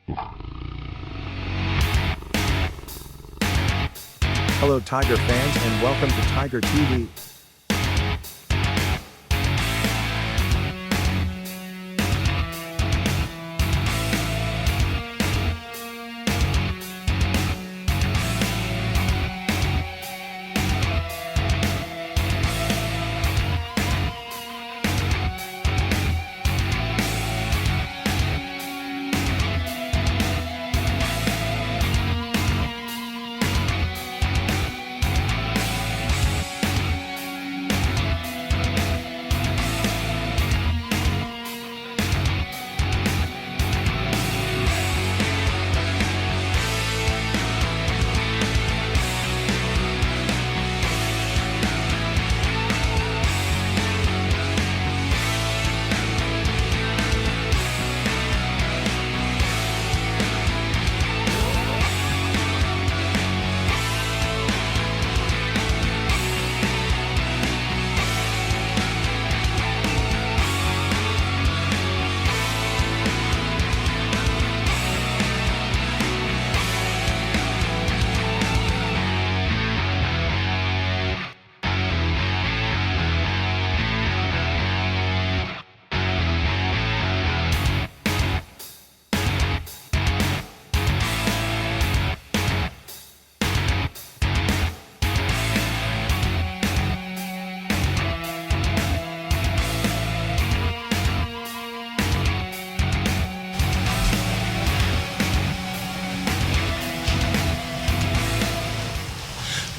Hello Tiger fans and welcome to Tiger TV.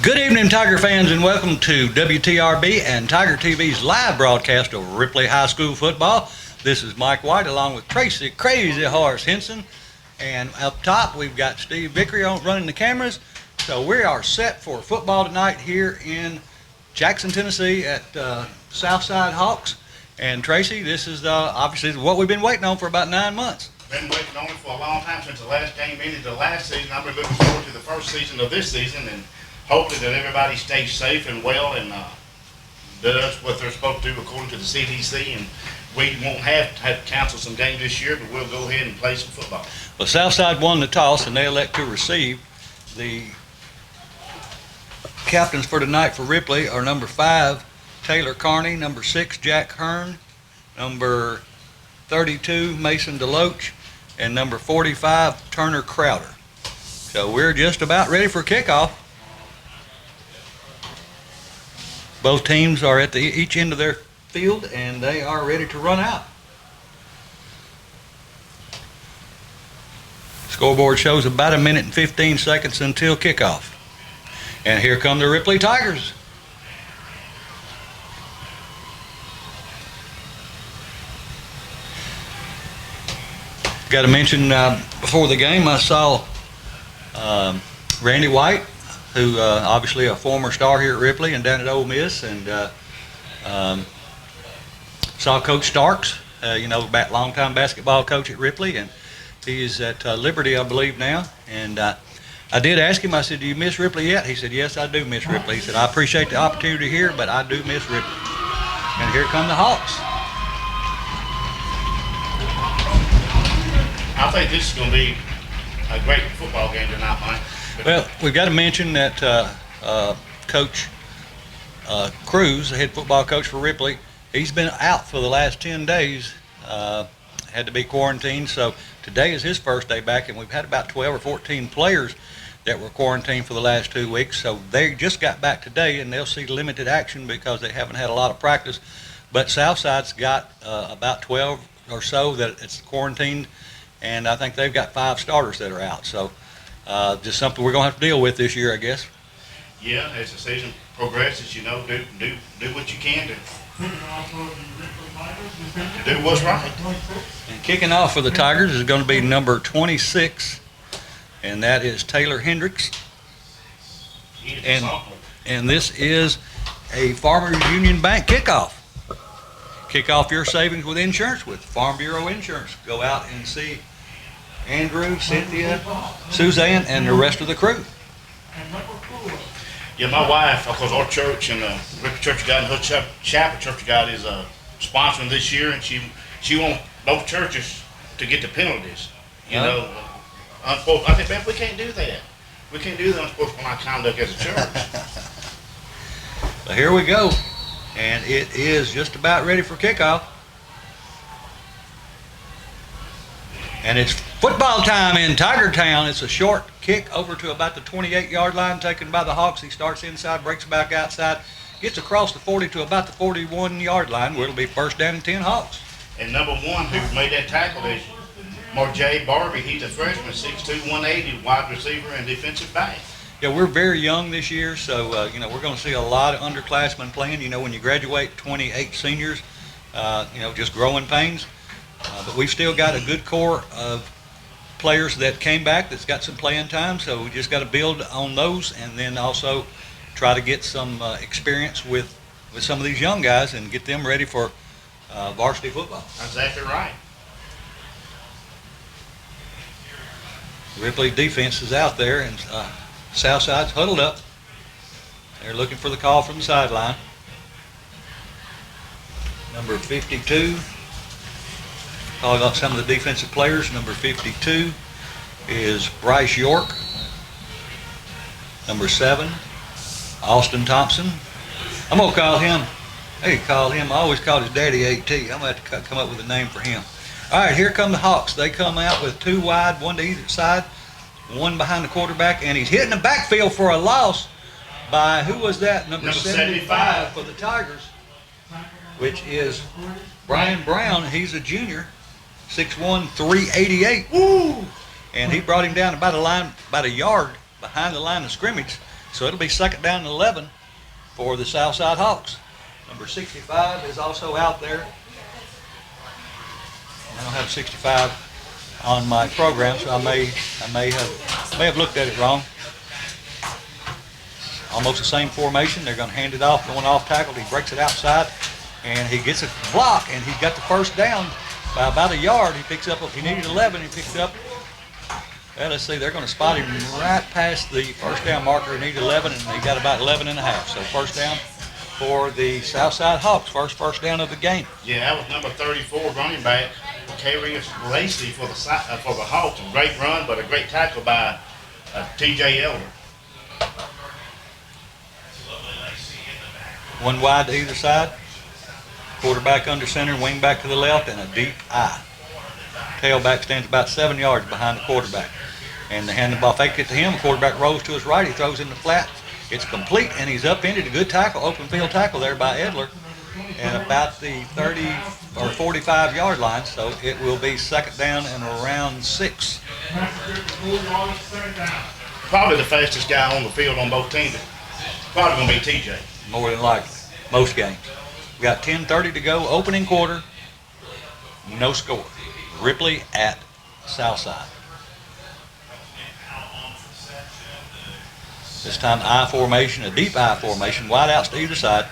Good evening, Tiger fans, and welcome to WTRB and Tiger TV's live broadcast of Ripley High School football. This is Mike White along with Tracy Crazy Horse Henson, and up top we've got Steve Vickery running the cameras. So we are set for football tonight here in Jackson, Tennessee at Southside Hawks. And Tracy, this is obviously what we've been waiting on for about 9 months. Been waiting on it for a long time since the last game ended the last season. I've been looking forward to the first season of this season, and hopefully that everybody stays safe and well and does what they're supposed to do according to the CDC. And we won't have to cancel some games this year, but we'll go ahead and play some football. Well, Southside won the toss, and they elect to receive. The captains for tonight for Ripley are number 5, Taylor Carney, number 6, Jack Hearn, number 32, Mason DeLoach, and number 45, Turner Crowder. So we're just about ready for kickoff. Both teams are at each end of their field, and they are ready to run out. Scoreboard shows about 1 minute and 15 seconds until kickoff. And here come the Ripley Tigers. Got to mention before the game I saw Randy White, who obviously a former star here at Ripley and down at Ole Miss, and saw Coach Starks, longtime basketball coach at Ripley, and he's at Liberty, I believe, now. And I did ask him, I said, do you miss Ripley yet? He said, yes, I do miss Ripley. He said, I appreciate the opportunity here, but I do miss Ripley. And here come the Hawks. I think this is going to be a great football game tonight, Mike. Well, we've got to mention that Coach Cruz, the head football coach for Ripley, he's been out for the last 10 days, had to be quarantined. So today is his first day back, and we've had about 12 or 14 players that were quarantined for the last 2 weeks. So they just got back today, and they'll see limited action because they haven't had a lot of practice. But Southside's got about 12 or so that it's quarantined, and I think they've got 5 starters that are out. So just something we're going to have to deal with this year, I guess. Yeah, as the season progresses, do what you can do. Do what's right. And kicking off for the Tigers is going to be number 26, and that is Taylor Hendricks. And this is a Farmers Union Bank kickoff. Kick off your savings with insurance with Farm Bureau Insurance. Go out and see Andrew, Cynthia, Suzanne, and the rest of the crew. Yeah, my wife, of course, our church and Ripley Church of God and Hood Chapel Church of God is sponsoring this year, and she wants both churches to get the penalties. You know, I think, man, we can't do that. We can't do the unsportsmanlike conduct as a church. So here we go, and it is just about ready for kickoff. And it's football time in Tiger Town. It's a short kick over to about the 28-yard line, taken by the Hawks. He starts inside, breaks back outside, gets across the 40 to about the 41-yard line, where it'll be first down and 10 Hawks. And number one who made that tackle is Marjay Barbie. He's a freshman, 6'2", 180, wide receiver and defensive back. Yeah, we're very young this year, so we're going to see a lot of underclassmen playing. When you graduate, 28 seniors, just growing pains. But we've still got a good core of players that came back that's got some playing time, so we just got to build on those, and then also try to get some experience with some of these young guys and get them ready for varsity football. That's exactly right. Ripley defense is out there, and Southside's huddled up. They're looking for the call from the sideline. Number 52, calling out some of the defensive players. Number 52 is Bryce York. Number 7, Austin Thompson. I'm going to call him, I always called his daddy AT. I'm going to have to come up with a name for him. All right, here come the Hawks. They come out with 2 wide, 1 to either side, 1 behind the quarterback, and he's hitting the backfield for a loss by, who was that? Number 75 for the Tigers, which is Brian Brown. He's a junior, 6'1", 388. Woo! And he brought him down about a yard behind the line of scrimmage. So it'll be second down and 11 for the Southside Hawks. Number 65 is also out there. I don't have 65 on my program, so I may have looked at it wrong. Almost the same formation. They're going to hand it off, going off tackle. He breaks it outside, and he gets a block, and he got the first down by about a yard. He picks up, he needed 11, he picked up. Well, let's see, they're going to spot him right past the first down marker. He needed 11, and he got about 11 and a half. So first down for the Southside Hawks, first down of the game. Yeah, that was number 34 running back, Karius Lacey for the Hawks. A great run, but a great tackle by T.J. Elder. 1 wide to either side. Quarterback under center, wing back to the left, and a deep I. Tailback stands about 7 yards behind the quarterback. And the handoff fake it to him. The quarterback rolls to his right. He throws in the flat. It's complete, and he's upended. A good tackle, open field tackle there by Edler. And about the 30 or 45-yard line, so it will be second down and around 6. Probably the fastest guy on the field on both teams. Probably going to be TJ. More than likely, most games. We got 10:30 to go, opening quarter, no score. Ripley at Southside. This time I formation, a deep I formation, wide outs to either side.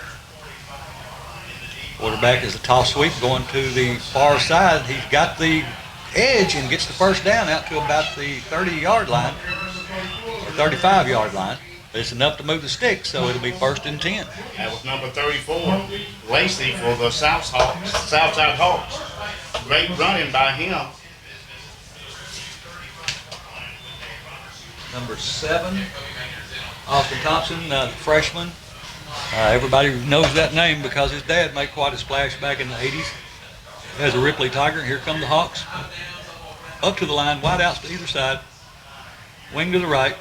Quarterback is a toss sweep going to the far side. He's got the edge and gets the first down out to about the 30-yard line, or 35-yard line. But it's enough to move the stick, so it'll be first and 10. That was number 34, Lacey for the Southside Hawks. Great running by him. Number 7, Austin Thompson, the freshman. Everybody knows that name because his dad made quite a splash back in the 80s as a Ripley Tiger. Here come the Hawks. Up to the line, wide outs to either side. Wing to the right.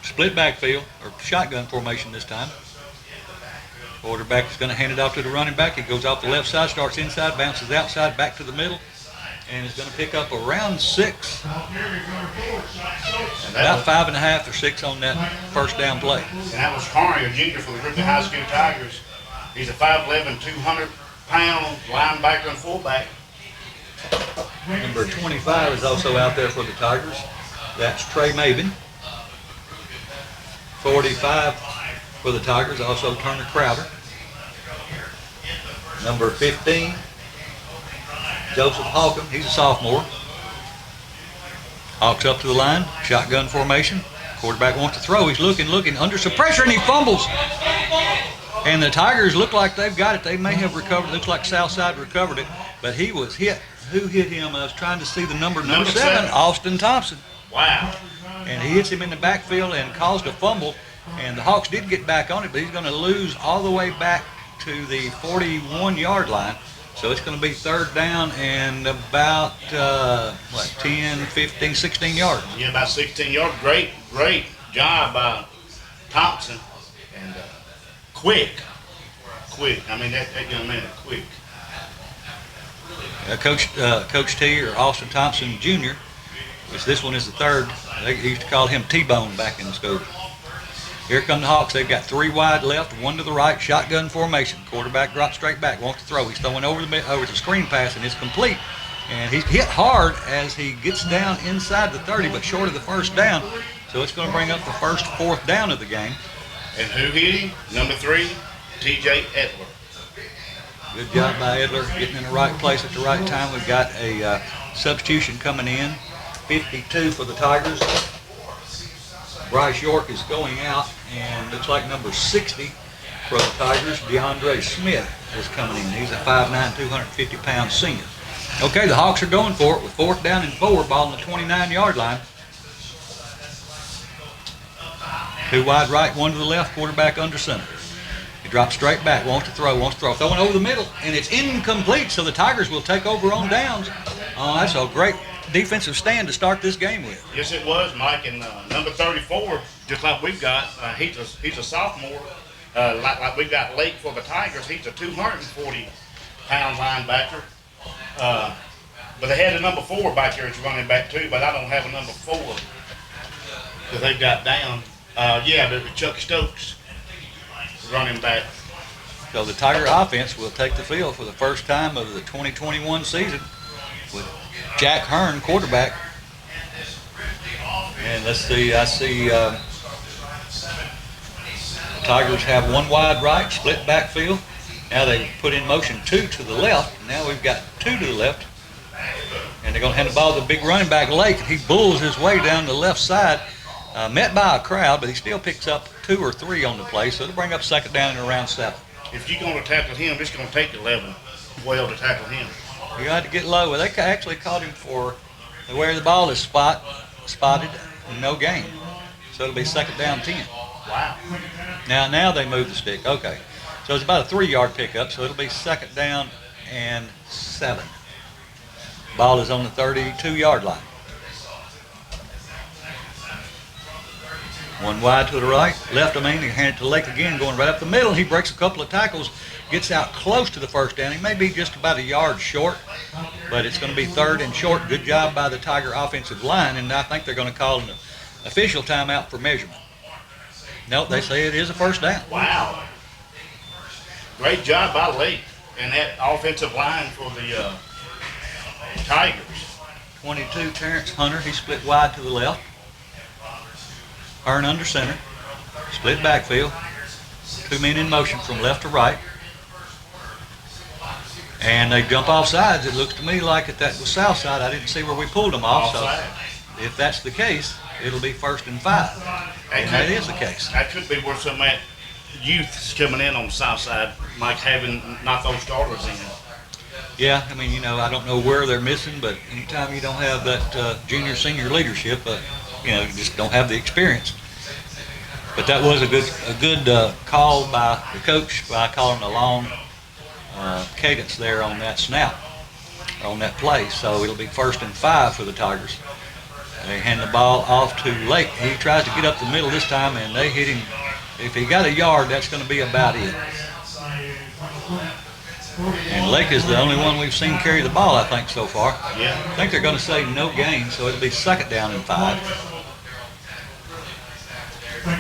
Split backfield, or shotgun formation this time. Quarterback is going to hand it off to the running back. He goes off the left side, starts inside, bounces outside, back to the middle, and is going to pick up around 6. About 5.5 or 6 on that first down play. And that was Carney, a junior for the Ripley High School Tigers. He's a 5'11", 200-pound linebacker and fullback. Number 25 is also out there for the Tigers. That's Trey Maven. 45 for the Tigers, also Turner Crowder. Number 15, Joseph Holcomb, he's a sophomore. Hawks up to the line, shotgun formation. Quarterback wants to throw, he's looking, under some pressure, and he fumbles. And the Tigers look like they've got it. They may have recovered, looks like Southside recovered it, but he was hit. Who hit him? I was trying to see the number 7, Austin Thompson. Wow. And he hits him in the backfield and caused a fumble. And the Hawks did get back on it, but he's going to lose all the way back to the 41-yard line. So it's going to be 3rd down and about, 10, 15, 16 yards. Yeah, about 16 yards. Great job by Thompson. And quick. I mean, that young man is quick. Coach T, or Austin Thompson Jr., which this one is the 3rd. They used to call him T-Bone back in school. Here come the Hawks. They've got 3 wide left, 1 to the right, shotgun formation. Quarterback drops straight back, wants to throw. He's throwing over the screen pass, and it's complete. And he's hit hard as he gets down inside the 30, but short of the 1st down. So it's going to bring up the first 4th down of the game. And who hit him? Number 3, T.J. Edler. Good job by Edler, getting in the right place at the right time. We've got a substitution coming in. 52 for the Tigers. Bryce York is going out, and looks like number 60 for the Tigers, DeAndre Smith, is coming in. He's a 5'9", 250-pound senior. Okay, the Hawks are going for it with 4th down and 4, ball on the 29-yard line. 2 wide right, 1 to the left, quarterback under center. He drops straight back, wants to throw. Throwing over the middle, and it's incomplete, so the Tigers will take over on downs. That's a great defensive stand to start this game with. Yes, it was, Mike. And number 34, just like we've got, he's a sophomore. Like we've got Lake for the Tigers, he's a 240-pound linebacker. But they had a number 4 back here as running back too, but I don't have a number 4 that they've got down. But Chuck Stokes, running back. So the Tiger offense will take the field for the first time of the 2021 season with Jack Hearn, quarterback. And let's see, I see the Tigers have 1 wide right, split backfield. Now they put in motion 2 to the left. Now we've got 2 to the left. And they're going to hand the ball to the big running back, Lake. He bulls his way down the left side, met by a crowd, but he still picks up 2 or 3 on the play. So it'll bring up 2nd down and around 7. If you're going to tackle him, it's going to take 11 well to tackle him. You got to get low. Well, they actually caught him for where the ball is spotted, no gain. So it'll be 2nd down 10. Wow. Now they move the stick. Okay. So it's about a 3-yard pickup, so it'll be 2nd down and 7. Ball is on the 32-yard line. 1 wide to the right, left, he hand it to Lake again, going right up the middle. He breaks a couple of tackles, gets out close to the 1st down. He may be just about a yard short, but it's going to be 3rd and short. Good job by the Tiger offensive line, and I think they're going to call an official timeout for measurement. Nope, they say it is a 1st down. Wow. Great job by Lake and that offensive line for the Tigers. 22, Terrence Hunter, he split wide to the left. Hearn under center, split backfield, 2 men in motion from left to right. And they jump off sides. It looks to me like that was Southside. I didn't see where we pulled them off. So if that's the case, it'll be 1st and 5. And that is the case. That could be where some of that youth is coming in on the south side, Mike, having not those starters in. Yeah, I don't know where they're missing, but anytime you don't have that junior, senior leadership, you just don't have the experience. But that was a good call by the coach by calling a long cadence there on that snap, on that play. So it'll be 1st and 5 for the Tigers. They hand the ball off to Lake. He tries to get up the middle this time, and they hit him. If he got a yard, that's going to be about it. And Lake is the only one we've seen carry the ball, I think, so far. Yeah. I think they're going to say no gain, so it'll be 2nd down and 5.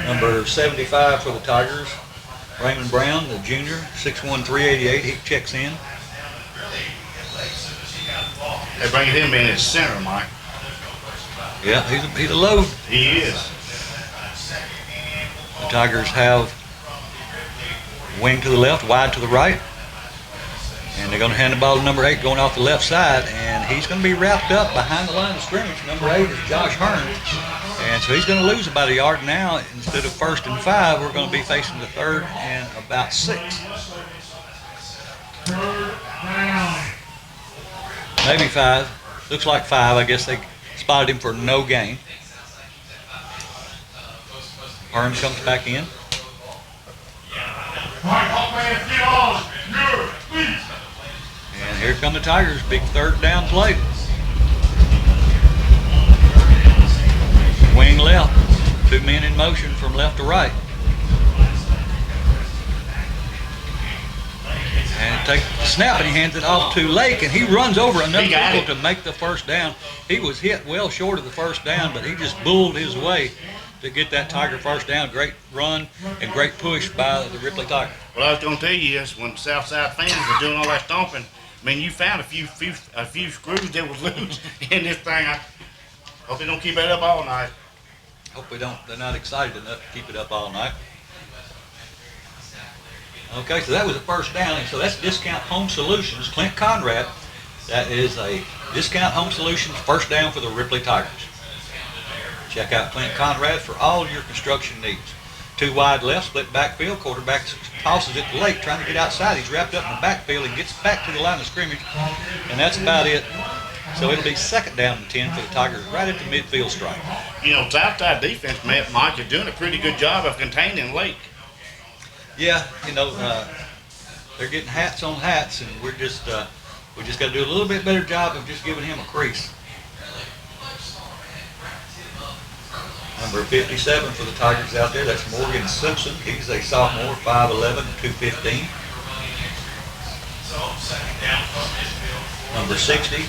Number 75 for the Tigers, Raymond Brown, the junior, 6'1", 388. He checks in. They bring him in as center, Mike. Yeah, he's a load. He is. The Tigers have wing to the left, wide to the right. And they're going to hand the ball to number 8 going off the left side, and he's going to be wrapped up behind the line of scrimmage. Number 8 is Josh Hearn. And so he's going to lose about a yard now. Instead of 1st and 5, we're going to be facing the 3rd and about 6. Maybe 5. Looks like 5. I guess they spotted him for no gain. Hearn comes back in. And here come the Tigers, big third down play. Wing left, 2 men in motion from left to right. And take the snap and he hands it off to Lake, and he runs over another people to make the first down. He was hit well short of the first down, but he just bulled his way to get that Tiger first down. Great run and great push by the Ripley Tigers. Well, I was going to tell you is when Southside fans were doing all that stomping, I mean, you found a few screws that was loose in this thing. I hope they don't keep it up all night. Hope we don't. They're not excited enough to keep it up all night. Okay, so that was a first down, and so that's Discount Home Solutions. Clint Conrad, that is a Discount Home Solutions first down for the Ripley Tigers. Check out Clint Conrad for all your construction needs. 2 wide left, split backfield. Quarterback tosses it to Lake, trying to get outside. He's wrapped up in the backfield and gets back to the line of scrimmage, and that's about it. So it'll be second down and 10 for the Tigers right at the midfield stripe. You know, Southside defense, Mike, is doing a pretty good job of containing Lake. Yeah, you know, they're getting hats on hats, and we just got to do a little bit better job of just giving him a crease. Number 57 for the Tigers out there, that's Morgan Simpson. He's a sophomore, 5'11", 215. Number 60 is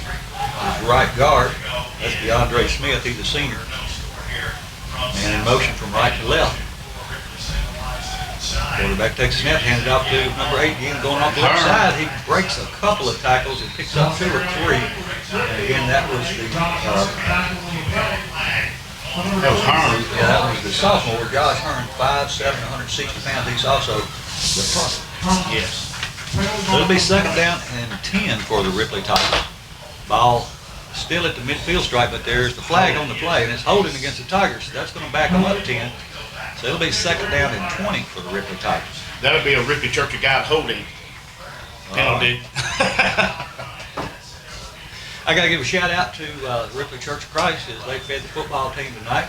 right guard. That's DeAndre Smith. He's a senior. Man in motion from right to left. Quarterback takes a snap, hands it off to number 8 again, going off the left side. He breaks a couple of tackles and picks up 2 or 3. And again, that was the that was Hearn. Yeah, that was the sophomore, Josh Hearn, 5'7", 160 pounds. He's also the punter. Yes. So it'll be second down and 10 for the Ripley Tigers. Ball still at the midfield stripe, but there's the flag on the play, and it's holding against the Tigers. So that's going to back them up 10. So it'll be second down and 20 for the Ripley Tigers. That'll be a Ripley Church of God holding penalty. I got to give a shout out to Ripley Church of Christ as they fed the football team tonight.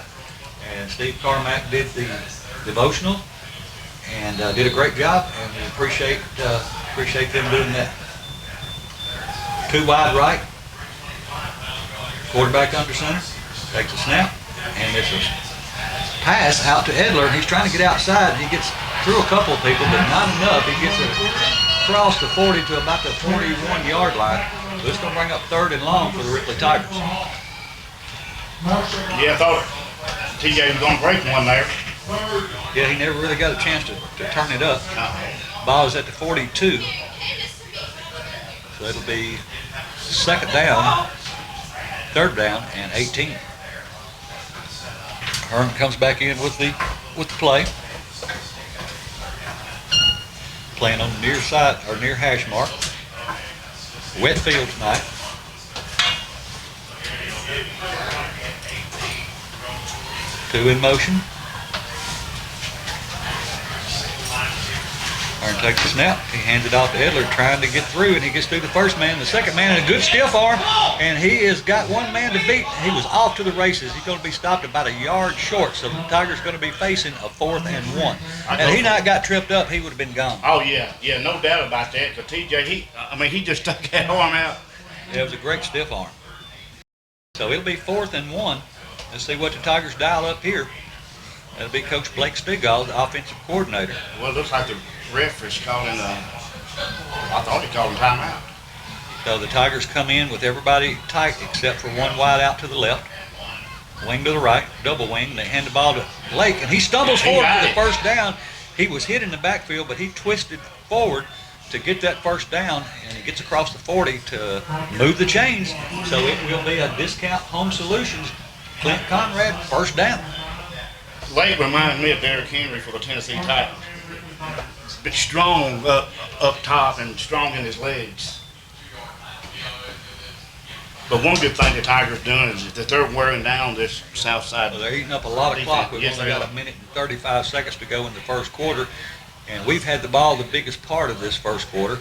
And Steve Carmack did the devotional and did a great job, and we appreciate them doing that. 2 wide right, quarterback under center, takes a snap, and it's a pass out to Edler. He's trying to get outside. He gets through a couple of people, but not enough. He gets it across the 40 to about the 41-yard line. So it's going to bring up 3rd and long for the Ripley Tigers. Yeah, I thought TJ was going to break one there. Yeah, he never really got a chance to turn it up. Ball is at the 42. So it'll be second down, 3rd down, and 18. Hearn comes back in with the play. Playing on the near side or near hash mark. Wet field tonight. Two in motion. Hearn takes the snap. He hands it off to Edler, trying to get through, and he gets through the first man. The second man, a good stiff arm, and he has got one man to beat. He was off to the races. He's going to be stopped about a yard short, so the Tigers going to be facing a 4th and 1. Had he not got tripped up, he would have been gone. Oh, yeah, no doubt about that. Because TJ, he just stuck that arm out. Yeah, it was a great stiff arm. So it'll be 4th and 1. Let's see what the Tigers dial up here. That'll be Coach Blake Stigall, the offensive coordinator. Well, it looks like the ref is calling, I thought he called him timeout. So the Tigers come in with everybody tight except for one wide out to the left. Wing to the right, double wing. They hand the ball to Lake, and he stumbles forward for the first down. He was hit in the backfield, but he twisted forward to get that first down, and he gets across the 40 to move the chains. So it will be a Discount Home Solutions. Clint Conrad, first down. Lake reminds me of Derrick Henry for the Tennessee Titans. A bit strong up top and strong in his legs. But one good thing the Tigers doing is that they're wearing down this south side. So they're eating up a lot of clock. We've Yes, only got 1 minute and 35 seconds to go in the first quarter, and we've had the ball the biggest part of this first quarter.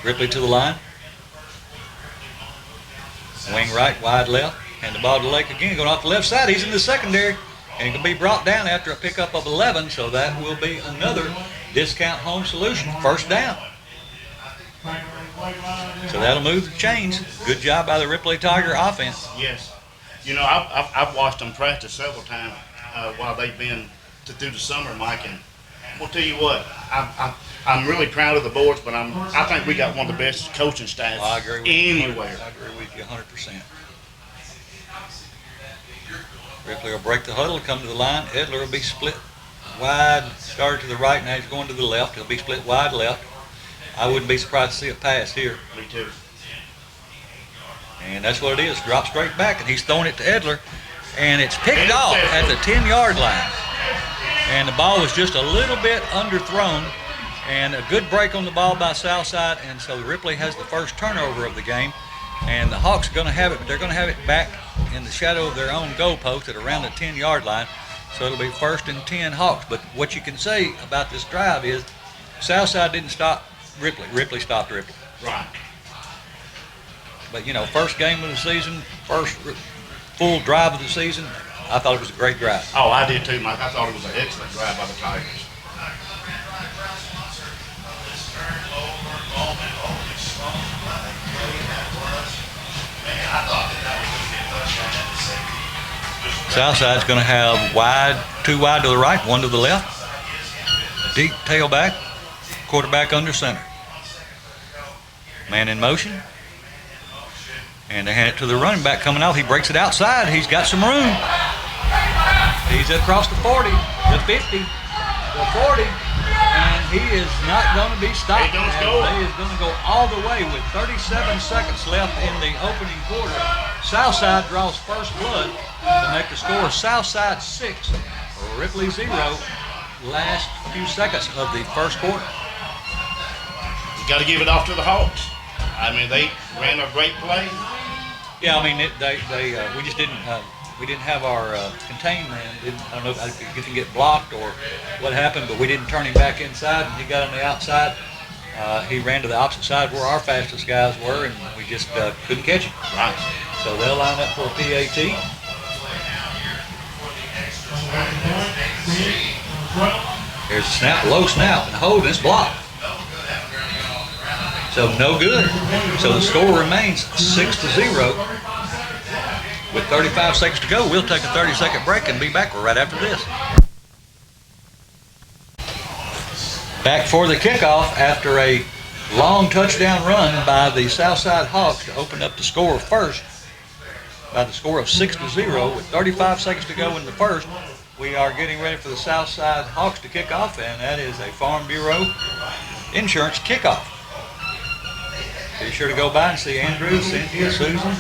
Ripley to the line. Wing right, wide left. And the ball to Lake again, going off the left side. He's in the secondary. and it can be brought down after a pickup of 11, so that will be another discount home solution, first down. So that'll move the chains. Good job by the Ripley Tiger offense. Yes. You know, I've watched them practice several times while they've been through the summer, Mike, and we'll tell you what, I'm really proud of the boys, but I think we got one of the best coaching staffs I agree with you. anywhere. I agree with you 100%. Ripley will break the huddle, come to the line. Edler will be split wide, started to the right, now he's going to the left. He'll be split wide left. I wouldn't be surprised to see a pass here. Me too. And that's what it is. Drop straight back, and he's throwing it to Edler, and it's picked off at the 10-yard line. And the ball was just a little bit underthrown, and a good break on the ball by Southside, and so Ripley has the first turnover of the game. And the Hawks are going to have it, but they're going to have it back in the shadow of their own goalpost at around the 10-yard line. So it'll be 1st and 10 Hawks. But what you can say about this drive is Southside didn't stop Ripley. Ripley stopped Ripley. Right. But, you know, first game of the season, first full drive of the season, I thought it was a great drive. Oh, I did too, Mike. I thought it was an excellent drive by the Tigers. Southside's going to have two wide to the right, one to the left. Deep tailback, quarterback under center. Man in motion. And they hand it to the running back coming off. He breaks it outside. He's got some room. He's across the 40, the 50, the 40. And he is not going to be stopped. He is going to go all the way with 37 seconds left in the opening quarter. Southside draws first blood to make the score Southside 6, Ripley 0, last few seconds of the first quarter. You got to give it off to the Hawks. I mean, they ran a great play. Yeah, I mean, we just didn't. We didn't have our contain man. I don't know if he didn't get blocked or what happened, but we didn't turn him back inside, and he got on the outside. He ran to the opposite side where our fastest guys were, and we just couldn't catch him. Right. So they'll line up for a PAT. There's a snap, low snap, and hold, and it's blocked. So no good. So the score remains 6-0. With 35 seconds to go, we'll take a 30-second break and be back right after this. Back for the kickoff after a long touchdown run by the Southside Hawks to open up the score first by the score of 6-0 with 35 seconds to go in the first. We are getting ready for the Southside Hawks to kick off, and that is a Farm Bureau Insurance kickoff. Be sure to go by and see Andrew, Cynthia, Susan,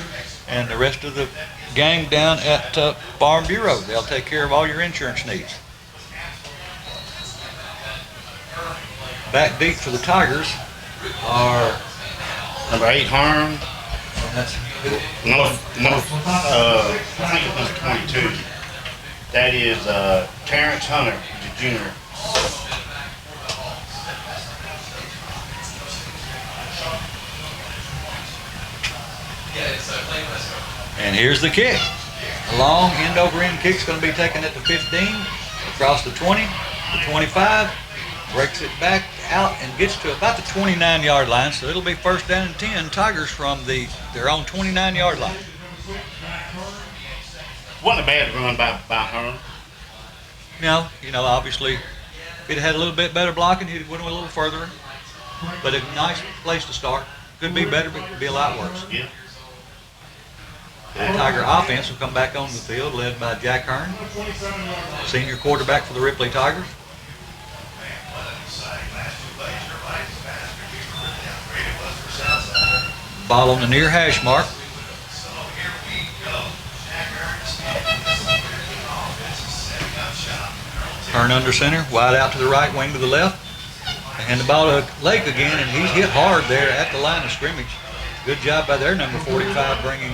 and the rest of the gang down at Farm Bureau. They'll take care of all your insurance needs. Back deep for the Tigers are number 8, Harm. That's I think it's number 22. That is Terrence Hunter, the junior. And here's the kick. A long end-over-end kick's going to be taken at the 15, across the 20, the 25, breaks it back out and gets to about the 29-yard line. So it'll be 1st down and 10. Tigers from their own 29-yard line. Wasn't a bad run by Herm. You know, obviously, if he'd had a little bit better blocking, he'd went a little further. But a nice place to start. Could be better, but could be a lot worse. Yeah. The Tiger offense will come back on the field, led by Jack Hearn, senior quarterback for the Ripley Tigers. Ball on the near hash mark. Hearn under center, wide out to the right, wing to the left. And the ball to Lake again, and he's hit hard there at the line of scrimmage. Good job by their number 45 bringing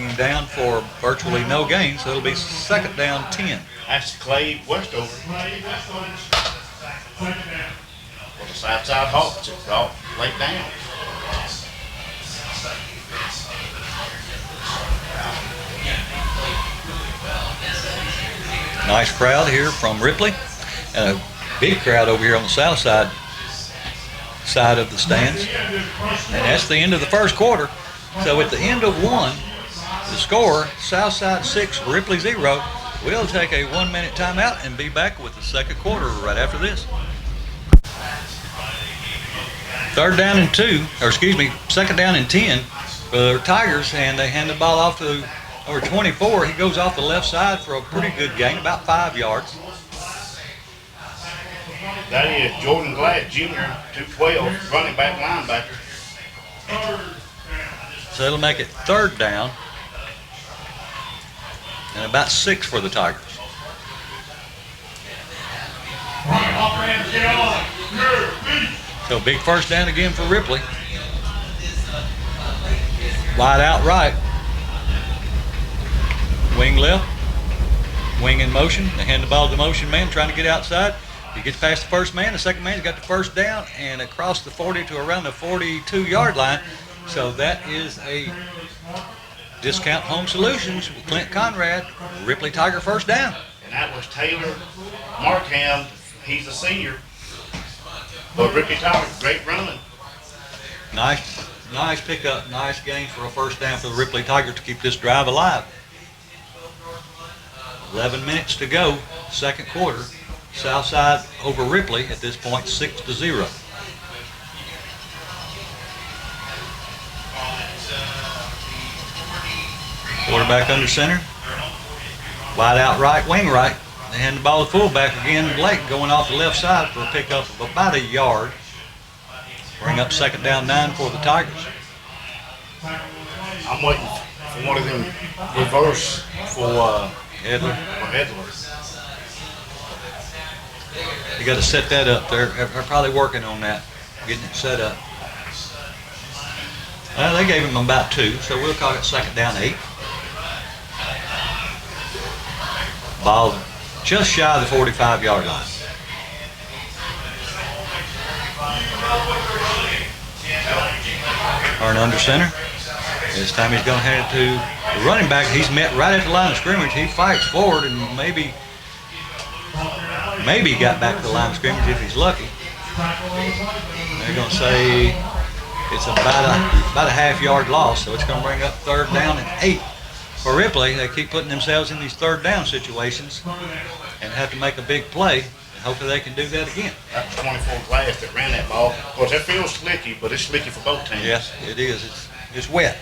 him down for virtually no gain, so it'll be 2nd down 10. That's Clay Westover. Well, the Southside Hawks it brought Lake down. Nice crowd here from Ripley, and a big crowd over here on the south side of the stands. And that's the end of the first quarter. So at the end of one, the score, Southside 6, Ripley 0. We'll take a 1-minute timeout and be back with the second quarter right after this. Second down and 10 for the Tigers, and they hand the ball off to number 24. He goes off the left side for a pretty good gain, about 5 yards. That is Jordan Glad, Jr., 212, running back linebacker. So it'll make it third down and about 6 for the Tigers. So big first down again for Ripley. Wide out right. Wing left. Wing in motion. They hand the ball to the motion man trying to get outside. He gets past the first man. The second man's got the first down and across the 40 to around the 42-yard line. So that is a Discount Home Solutions with Clint Conrad. Ripley Tiger first down. And that was Taylor Markham. He's a senior. But Ripley Tiger, great running. Nice pickup, nice gain for a first down for the Ripley Tigers to keep this drive alive. 11 minutes to go, second quarter. Southside over Ripley at this point, 6-0. Quarterback under center. Wide out right, wing right. They hand the ball to fullback again, Blake going off the left side for a pickup of about a yard. Bring up second down 9 for the Tigers. I'm waiting for one of them reverse for Edler. Edler. You got to set that up. They're probably working on that, getting it set up. Well, they gave him about 2, so we'll call it second down 8. Ball just shy of the 45-yard line. Turn under center. This time he's going to hand it to the running back. He's met right at the line of scrimmage. He fights forward and maybe got back to the line of scrimmage if he's lucky. They're going to say it's about a half-yard loss, so it's going to bring up third down and 8 for Ripley. They keep putting themselves in these third down situations and have to make a big play. Hopefully they can do that again. That was 24 Glass that ran that ball. Of course, that feels slicky, but it's slicky for both teams. Yes, it is. It's wet.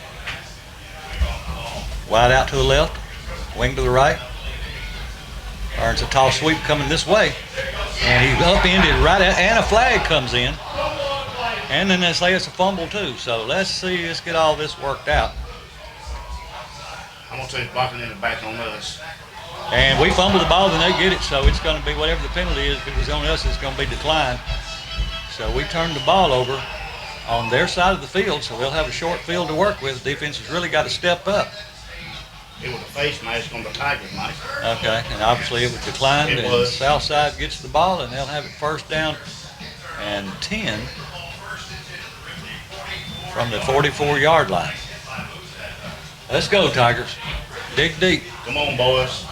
Wide out to the left, wing to the right. Earns a toss sweep coming this way. And he's upended right at, and a flag comes in. And then they say it's a fumble too. So let's get all this worked out. I'm going to tell you, blocking in the back on us. And we fumble the ball, then they get it, so it's going to be whatever the penalty is. If it was on us, it's going to be declined. So we turn the ball over on their side of the field, so they'll have a short field to work with. Defense has really got to step up. It was a face mask on the Tigers, Mike. Okay, and obviously it was declined, and Southside gets the ball, and they'll have it first down and 10 from the 44-yard line. Let's go, Tigers. Dig deep. Come on, boys.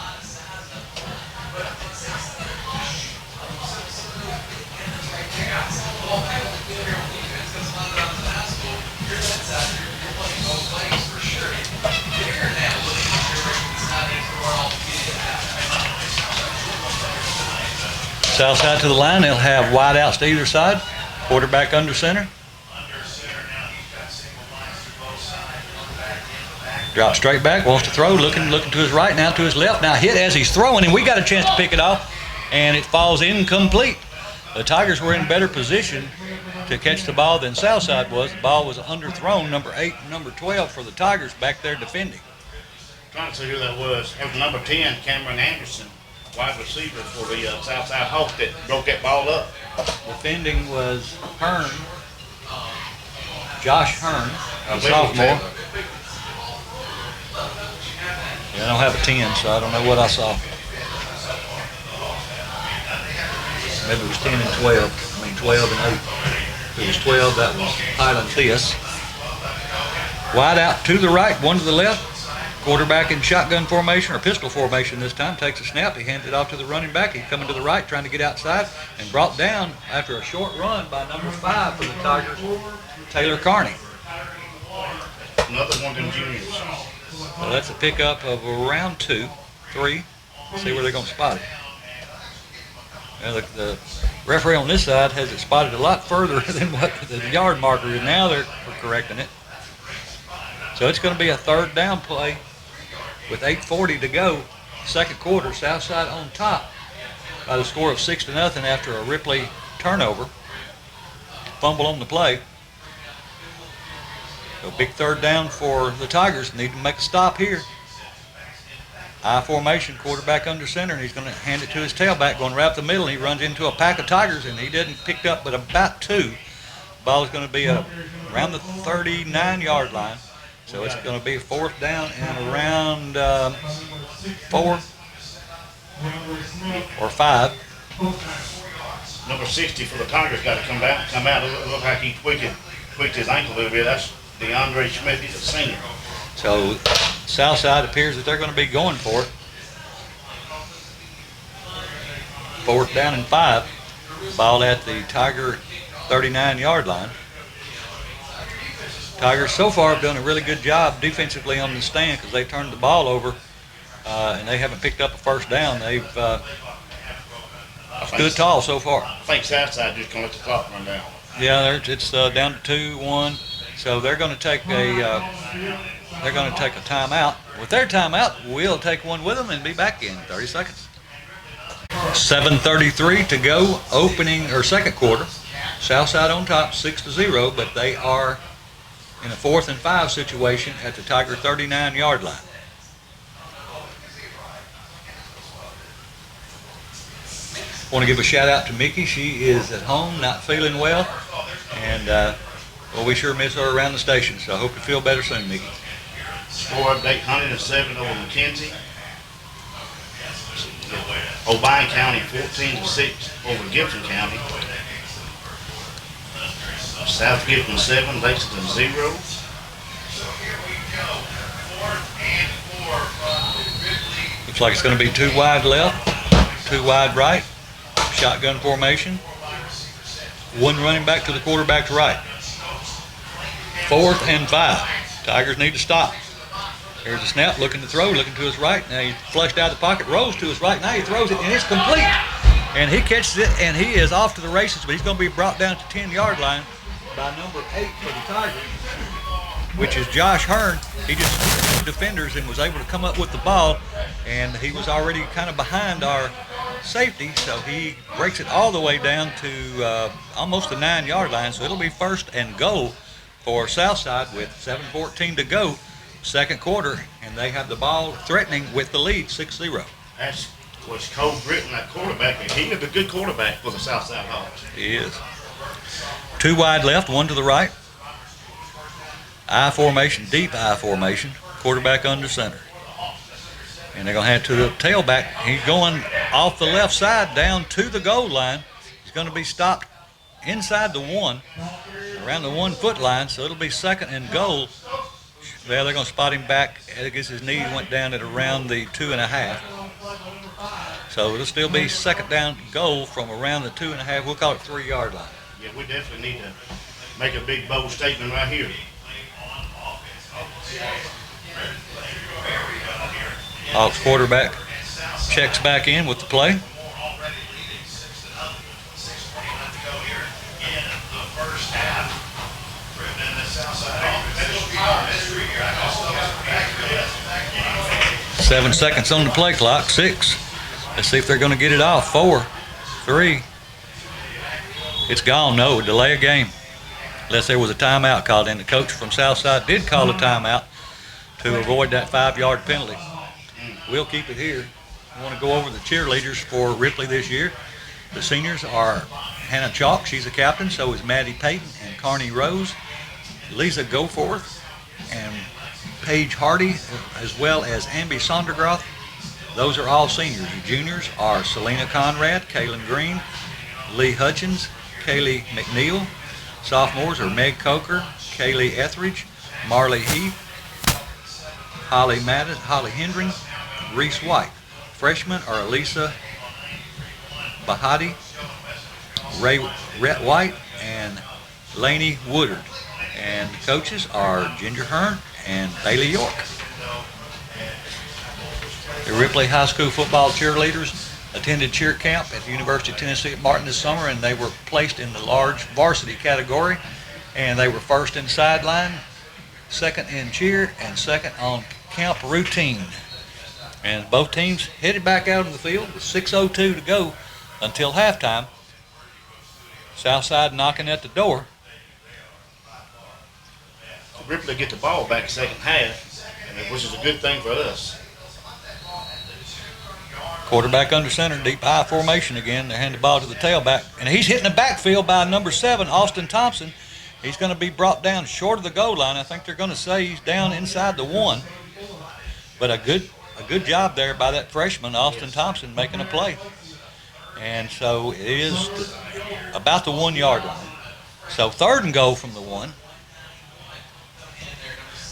Southside to the line. They'll have wide outs to either side. Quarterback under center. Drop straight back, wants to throw, looking to his right, now to his left. Now hit as he's throwing, and we got a chance to pick it off, and it falls incomplete. The Tigers were in better position to catch the ball than Southside was. The ball was underthrown, number 8 and number 12 for the Tigers back there defending. Trying to see who that was. That was number 10, Cameron Anderson, wide receiver for the Southside Hawks that broke that ball up. Defending was Hearn, Josh Hearn, a sophomore. Yeah, I don't have a 10, so I don't know what I saw. Maybe it was 10 and 12. I mean 12 and 8. If it was 12, that was Highland Theus. Wide out to the right, one to the left. Quarterback in shotgun formation or pistol formation this time, takes a snap, he hands it off to the running back, he's coming to the right, trying to get outside, and brought down after a short run by number 5 for the Tigers, Taylor Carney. Another one of them juniors. So that's a pickup of around 2, 3. See where they're going to spot it. Now the referee on this side has it spotted a lot further than what the yard marker is. Now they're correcting it. So it's going to be a third down play with 8:40 to go. Second quarter, Southside on top by the score of 6-0 after a Ripley turnover. Fumble on the play. So big third down for the Tigers. Need to make a stop here. I formation, quarterback under center, and he's going to hand it to his tailback, going right up the middle, and he runs into a pack of Tigers, and he didn't pick up but about 2. Ball is going to be around the 39-yard line. So it's going to be 4th down and around 4 or 5. Number 60 for the Tigers got to come out. It looked like he tweaked his ankle a little bit. That's DeAndre Schmidt. He's a senior. So Southside appears that they're going to be going for it. 4th down and 5. Ball at the Tiger 39-yard line. Tigers so far have done a really good job defensively on the stand because they turned the ball over and they haven't picked up a first down. They've stood tall so far. I think Southside just going to let the clock run down. Yeah, it's down to 2-1. So they're going to take a timeout. With their timeout, we'll take one with them and be back in 30 seconds. 7:33 to go, second quarter. Southside on top, 6-0, but they are in a 4th and 5 situation at the Tiger 39-yard line. Want to give a shout out to Mickey. She is at home, not feeling well, and well, we sure miss her around the station. So I hope you feel better soon, Mickey. Score update: 107 over McKenzie. O'Brien County 14-6 over Gibson County. South Gibson 7, Lexington 0. Looks like it's going to be 2 wide left, 2 wide right. Shotgun formation. 1 running back to the quarterback's right. 4th and 5. Tigers need to stop. Here's a snap, looking to throw, looking to his right. Now he flushed out of the pocket, rolls to his right. Now he throws it, and it's complete. And he catches it, and he is off to the races, but he's going to be brought down to 10-yard line by number 8 for the Tigers, which is Josh Hearn. He just hit 2 defenders and was able to come up with the ball, and he was already kind of behind our safety, so he breaks it all the way down to almost the 9-yard line. So it'll be 1st and goal for Southside with 7:14 to go, second quarter, and they have the ball threatening with the lead, 6-0. That was Cole Britton, that quarterback. He is a good quarterback for the Southside Hawks. He is. 2 wide left, 1 to the right. I formation, deep I formation, quarterback under center. And they're going to hand it to the tailback. He's going off the left side down to the goal line. He's going to be stopped inside the 1, around the 1-foot line, so it'll be 2nd and goal. Well, they're going to spot him back. I guess his knee went down at around the 2.5. So it'll still be 2nd down goal from around the 2.5. We'll call it 3-yard line. Yeah, we definitely need to make a big, bold statement right here. Hawks quarterback checks back in with the play. Seven seconds on the play clock. 6. Let's see if they're going to get it off. 4, 3. It's gone. No, delay a game. Unless there was a timeout called in. The coach from Southside did call a timeout to avoid that 5-yard penalty. We'll keep it here. I want to go over the cheerleaders for Ripley this year. The seniors are Hannah Chalk, she's a captain, so is Maddie Payton and Carney Rose, Lisa Goforth, and Paige Hardy, as well as Amby Sondergroth. Those are all seniors. The juniors are Selena Conrad, Kaylin Green, Lee Hutchins, Kaylee McNeil. Sophomores are Meg Coker, Kaylee Etheridge, Marley Heath, Holly Madden, Holly Hendren, Reese White. Freshmen are Elisa Bahati, Rhett White, and Laney Woodard. And the coaches are Ginger Hearn and Bailey York. The Ripley High School football cheerleaders attended cheer camp at the University of Tennessee at Martin this summer, and they were placed in the large varsity category, and they were first in sideline, second in cheer, and second on camp routine. And both teams headed back out in the field with 6:02 to go until halftime. Southside knocking at the door. Ripley get the ball back second half, which is a good thing for us. Quarterback under center, deep I formation again. They hand the ball to the tailback, and he's hitting the backfield by number 7, Austin Thompson. He's going to be brought down short of the goal line. I think they're going to say he's down inside the 1. But a good job there by that freshman, Austin Thompson, making a play. And so it is about the 1-yard line. So 3rd and goal from the 1.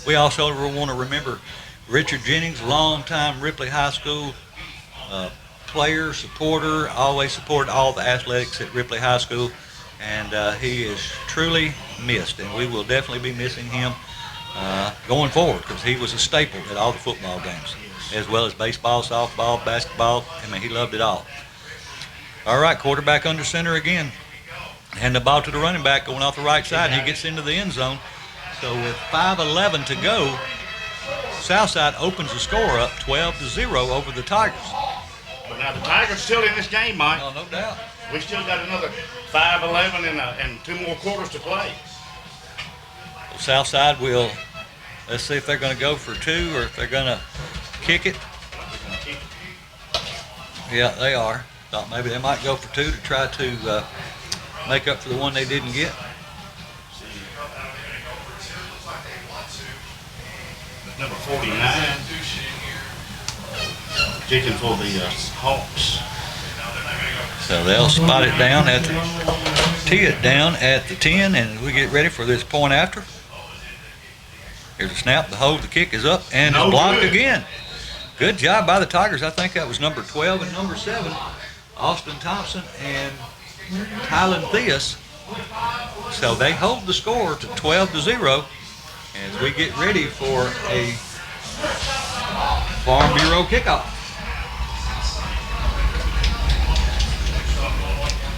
We also want to remember Richard Jennings, longtime Ripley High School player, supporter, always supported all the athletics at Ripley High School, and he is truly missed, and we will definitely be missing him going forward, because he was a staple at all the football games, as well as baseball, softball, basketball. I mean, he loved it all. All right, quarterback under center again. Hand the ball to the running back going off the right side. He gets into the end zone. So with 5:11 to go, Southside opens the score up 12-0 over the Tigers. But now the Tigers still in this game, Mike. Oh, no doubt. We still got another 5:11 and 2 more quarters to play. Well, Southside will, let's see if they're going to go for 2 or if they're going to kick it. Yeah, they are. Thought maybe they might go for 2 to try to make up for the one they didn't get. Number 49, kicking for the Hawks. So they'll spot it down at the, tee it down at the 10, and we get ready for this point after. Here's a snap, the hold, the kick is up, and it's blocked again. Good job by the Tigers. I think that was number 12 and number 7, Austin Thompson and Tylen Theus. So they hold the score to 12-0 as we get ready for a Farm Bureau kickoff.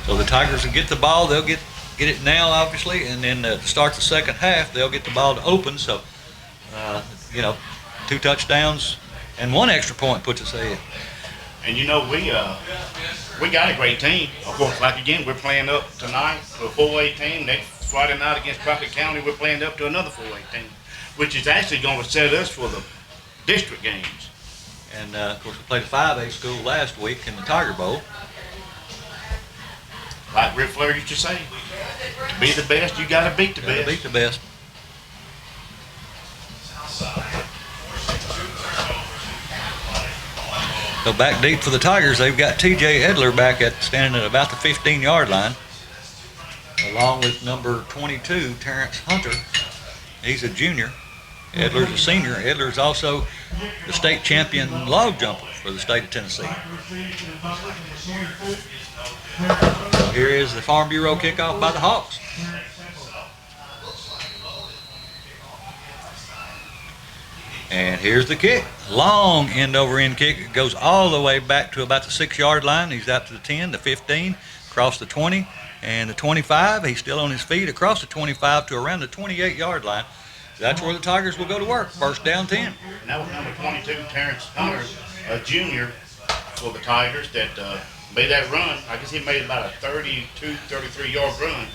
So the Tigers will get the ball. They'll get it now, obviously, and then to start the second half, they'll get the ball to open. So, 2 touchdowns and 1 extra point puts us ahead. And we got a great team. Of course, like again, we're playing up tonight to a 4A team. Next Friday night against Crockett County, we're playing up to another 4A team, which is actually going to set us for the district games. And of course, we played a 5A school last week in the Tiger Bowl. Like Rick Flair used to say, to be the best, you got to beat the best. Beat the best. So back deep for the Tigers, they've got TJ Edler back standing at about the 15-yard line, along with number 22, Terrence Hunter. He's a junior. Edler's a senior. Edler's also the state champion log jumper for the state of Tennessee. So here is the Farm Bureau kickoff by the Hawks. And here's the kick. Long end-over-end kick. It goes all the way back to about the 6-yard line. He's out to the 10, the 15, across the 20, and the 25. He's still on his feet across the 25 to around the 28-yard line. That's where the Tigers will go to work. First down 10. And that was number 22, Terrence Hunter, a junior for the Tigers that made that run. I guess he made about a 32, 33-yard run.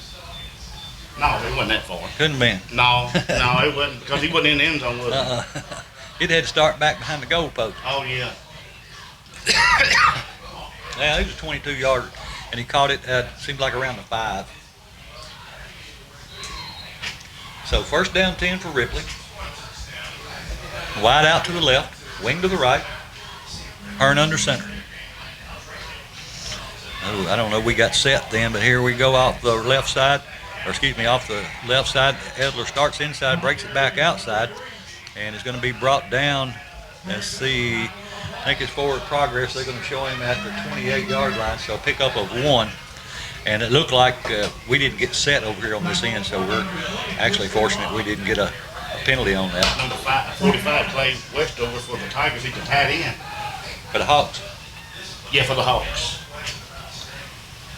No, it wasn't that far. Couldn't be. No, it wasn't, because he wasn't in the end zone, was he? He'd had to start back behind the goal post. Oh, yeah. Yeah, he was a 22-yarder, and he caught it seemed like around the 5. So first down 10 for Ripley. Wide out to the left, wing to the right, Hearn under center. Oh, I don't know, we got set then, but here we go off the left side, off the left side. Edler starts inside, breaks it back outside. and is going to be brought down. Let's see, I think his forward progress, they're going to show him at the 28-yard line, so pick up of 1. And it looked like we didn't get set over here on this end, so we're actually fortunate we didn't get a penalty on that. Number 45, Clay Westover for the Tigers. He's a tight end. For the Hawks. Yeah, for the Hawks.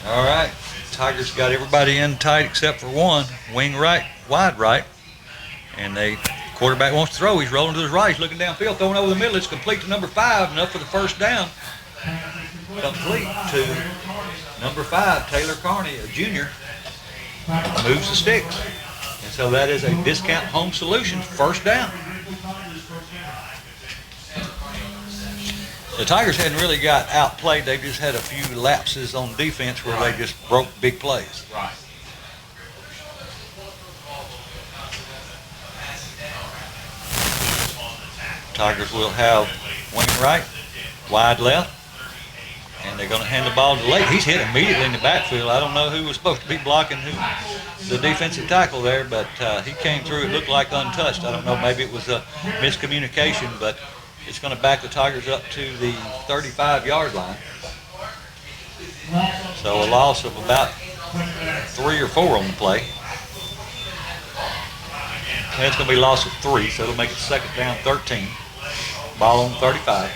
All right, Tigers got everybody in tight except for one, wing right, wide right, and the quarterback wants to throw. He's rolling to his right, he's looking downfield, throwing over the middle. It's complete to number 5, enough for the first down. Complete to number 5, Taylor Carney, a junior, moves the sticks. And so that is a Discount Home Solutions first down. The Tigers hadn't really got outplayed. They just had a few lapses on defense where they just broke big plays. Right. Tigers will have wing right, wide left, and they're going to hand the ball to Lake. He's hit immediately in the backfield. I don't know who was supposed to be blocking the defensive tackle there, but he came through. It looked like untouched. I don't know, maybe it was a miscommunication, but it's going to back the Tigers up to the 35-yard line. So a loss of about 3 or 4 on the play. And it's going to be a loss of 3, so it'll make it second down 13. Ball on 35.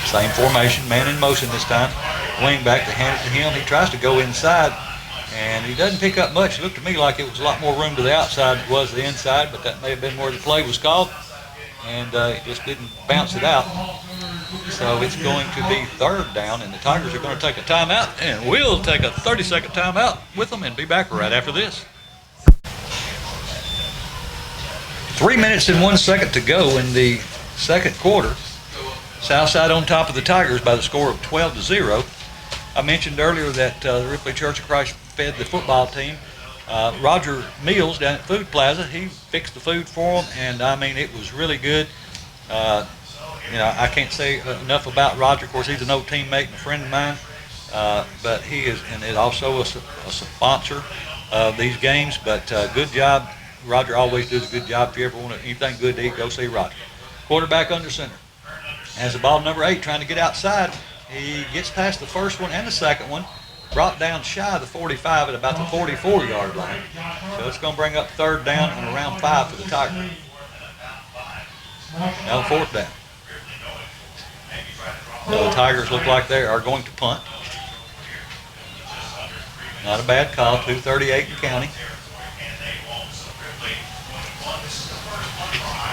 Same formation, man in motion this time. Wing back to hand it to him. He tries to go inside, and he doesn't pick up much. It looked to me like it was a lot more room to the outside than it was the inside, but that may have been where the play was called, and he just didn't bounce it out. So it's going to be third down, and the Tigers are going to take a timeout, and we'll take a 30-second timeout with them and be back right after this. 3 minutes and 1 second to go in the second quarter. Southside on top of the Tigers by the score of 12-0. I mentioned earlier that the Ripley Church of Christ fed the football team. Roger Mills down at Food Plaza, he fixed the food for them, and I mean, it was really good. You know, I can't say enough about Roger. Of course, he's an old teammate and a friend of mine, but he is, and is also a sponsor of these games. But good job. Roger always does a good job. If you ever want anything good to eat, go see Roger. Quarterback under center. Has the ball, number 8, trying to get outside. He gets past the first one and the second one. Brought down shy of the 45 at about the 44-yard line. So it's going to bring up third down and around 5 for the Tigers. Now fourth down. So the Tigers look like they are going to punt. Not a bad call, 2:38 in counting.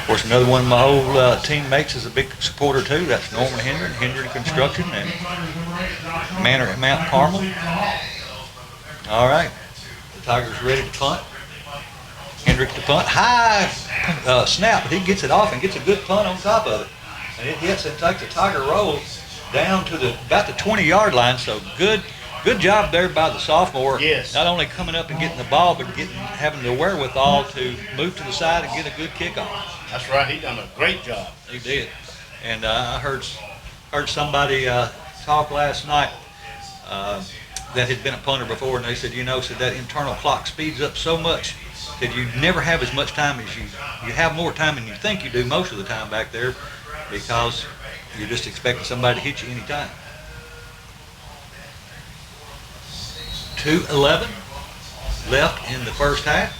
Of course, another one of my old teammates is a big supporter too. That's Norman Hendren Construction, and Manor at Mount Carmel. All right, the Tigers ready to punt. Hendrick to punt. High snap, but he gets it off and gets a good punt on top of it. And it hits and takes a Tiger roll down to about the 20-yard line. So good job there by the sophomore. Yes. Not only coming up and getting the ball, but having the wherewithal to move to the side and get a good kickoff. That's right. He done a great job. He did. And I heard somebody talk last night that had been a punter before, and they said, said that internal clock speeds up so much that you never have as much time as you have more time than you think you do most of the time back there, because you're just expecting somebody to hit you any time. 2:11 left in the first half.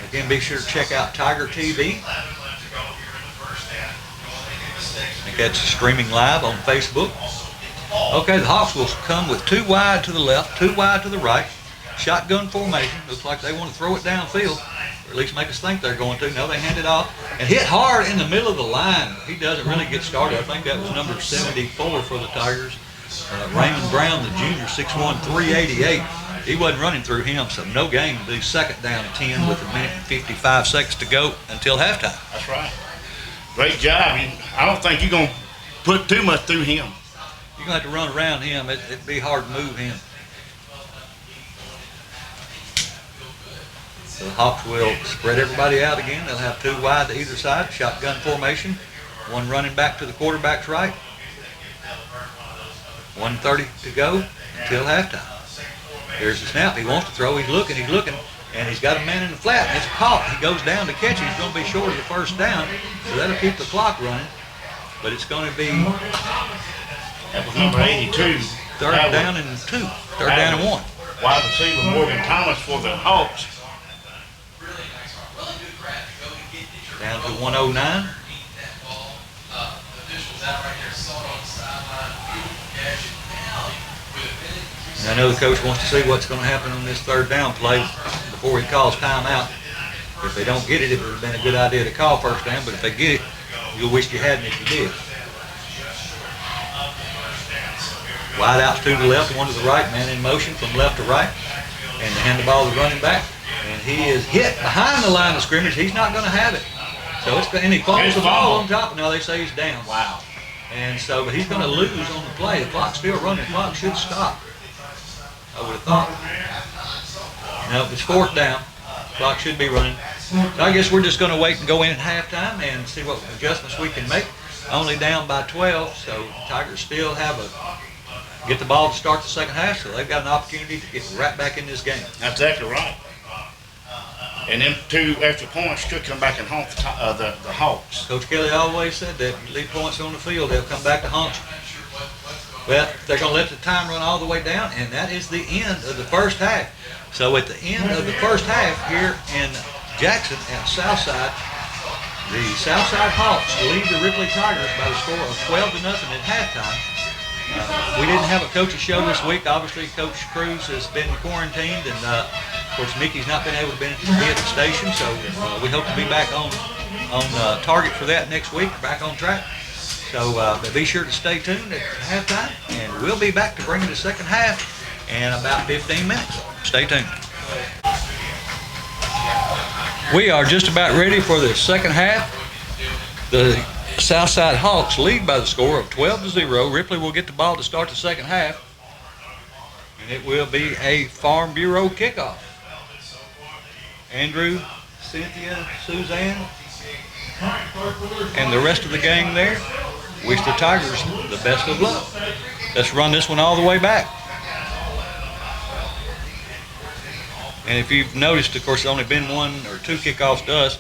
Again, be sure to check out Tiger TV. I think that's streaming live on Facebook. Okay, the Hawks will come with 2 wide to the left, 2 wide to the right. Shotgun formation. Looks like they want to throw it downfield, or at least make us think they're going to. No, they hand it off and hit hard in the middle of the line. He doesn't really get started. I think that was number 74 for the Tigers. Raymond Brown, the junior, 6'1", 388. He wasn't running through him, so no gain. It'll be second down and 10 with 1 minute and 55 seconds to go until halftime. That's right. Great job. I don't think you're going to put too much through him. You're going to have to run around him. It'd be hard to move him. So the Hawks will spread everybody out again. They'll have 2 wide to either side, shotgun formation. 1 running back to the quarterback's right. 1:30 to go until halftime. There's the snap. He wants to throw. He's looking, and he's got a man in the flat, and it's caught. He goes down to catch it. He's going to be short of the first down, so that'll keep the clock running. But it's going to be That was number 82. third down and 2. Third down and 1. Wide receiver Morgan Thomas for the Hawks. Down to 109. And I know the coach wants to see what's going to happen on this third down play before he calls timeout. If they don't get it, it would have been a good idea to call first down, but if they get it, you'll wish you hadn't if you did. Wide outs, 2 to the left, 1 to the right, man in motion from left to right, and they hand the ball to the running back, and he is hit behind the line of scrimmage. He's not going to have it. So and he fumbles the ball on top, and now they say he's down. Wow. And so, but he's going to lose on the play. The clock's still running. The clock should stop, I would have thought. No, it's 4th down. The clock should be running. So I guess we're just going to wait and go in at halftime and see what adjustments we can make. Only down by 12, so Tigers still have get the ball to start the second half, so they've got an opportunity to get right back in this game. That's exactly right. And them 2 extra points could come back and haunt the Hawks. Coach Kelly always said that if you leave points on the field, they'll come back to haunt you. Well, they're going to let the time run all the way down, and that is the end of the first half. So at the end of the first half here in Jackson at Southside, the Southside Hawks lead the Ripley Tigers by the score of 12-0 at halftime. We didn't have a coach's show this week. Obviously, Coach Cruz has been quarantined, and of course, Mickey's not been able to be at the station, so we hope to be back on target for that next week, back on track. So be sure to stay tuned at halftime, and we'll be back to bring you the second half in about 15 minutes. Stay tuned. We are just about ready for the second half. The Southside Hawks lead by the score of 12-0. Ripley will get the ball to start the second half, and it will be a Farm Bureau kickoff. Andrew, Cynthia, Suzanne, and the rest of the gang there wish the Tigers the best of luck. Let's run this one all the way back. And if you've noticed, of course, there's only been 1 or 2 kickoffs to us.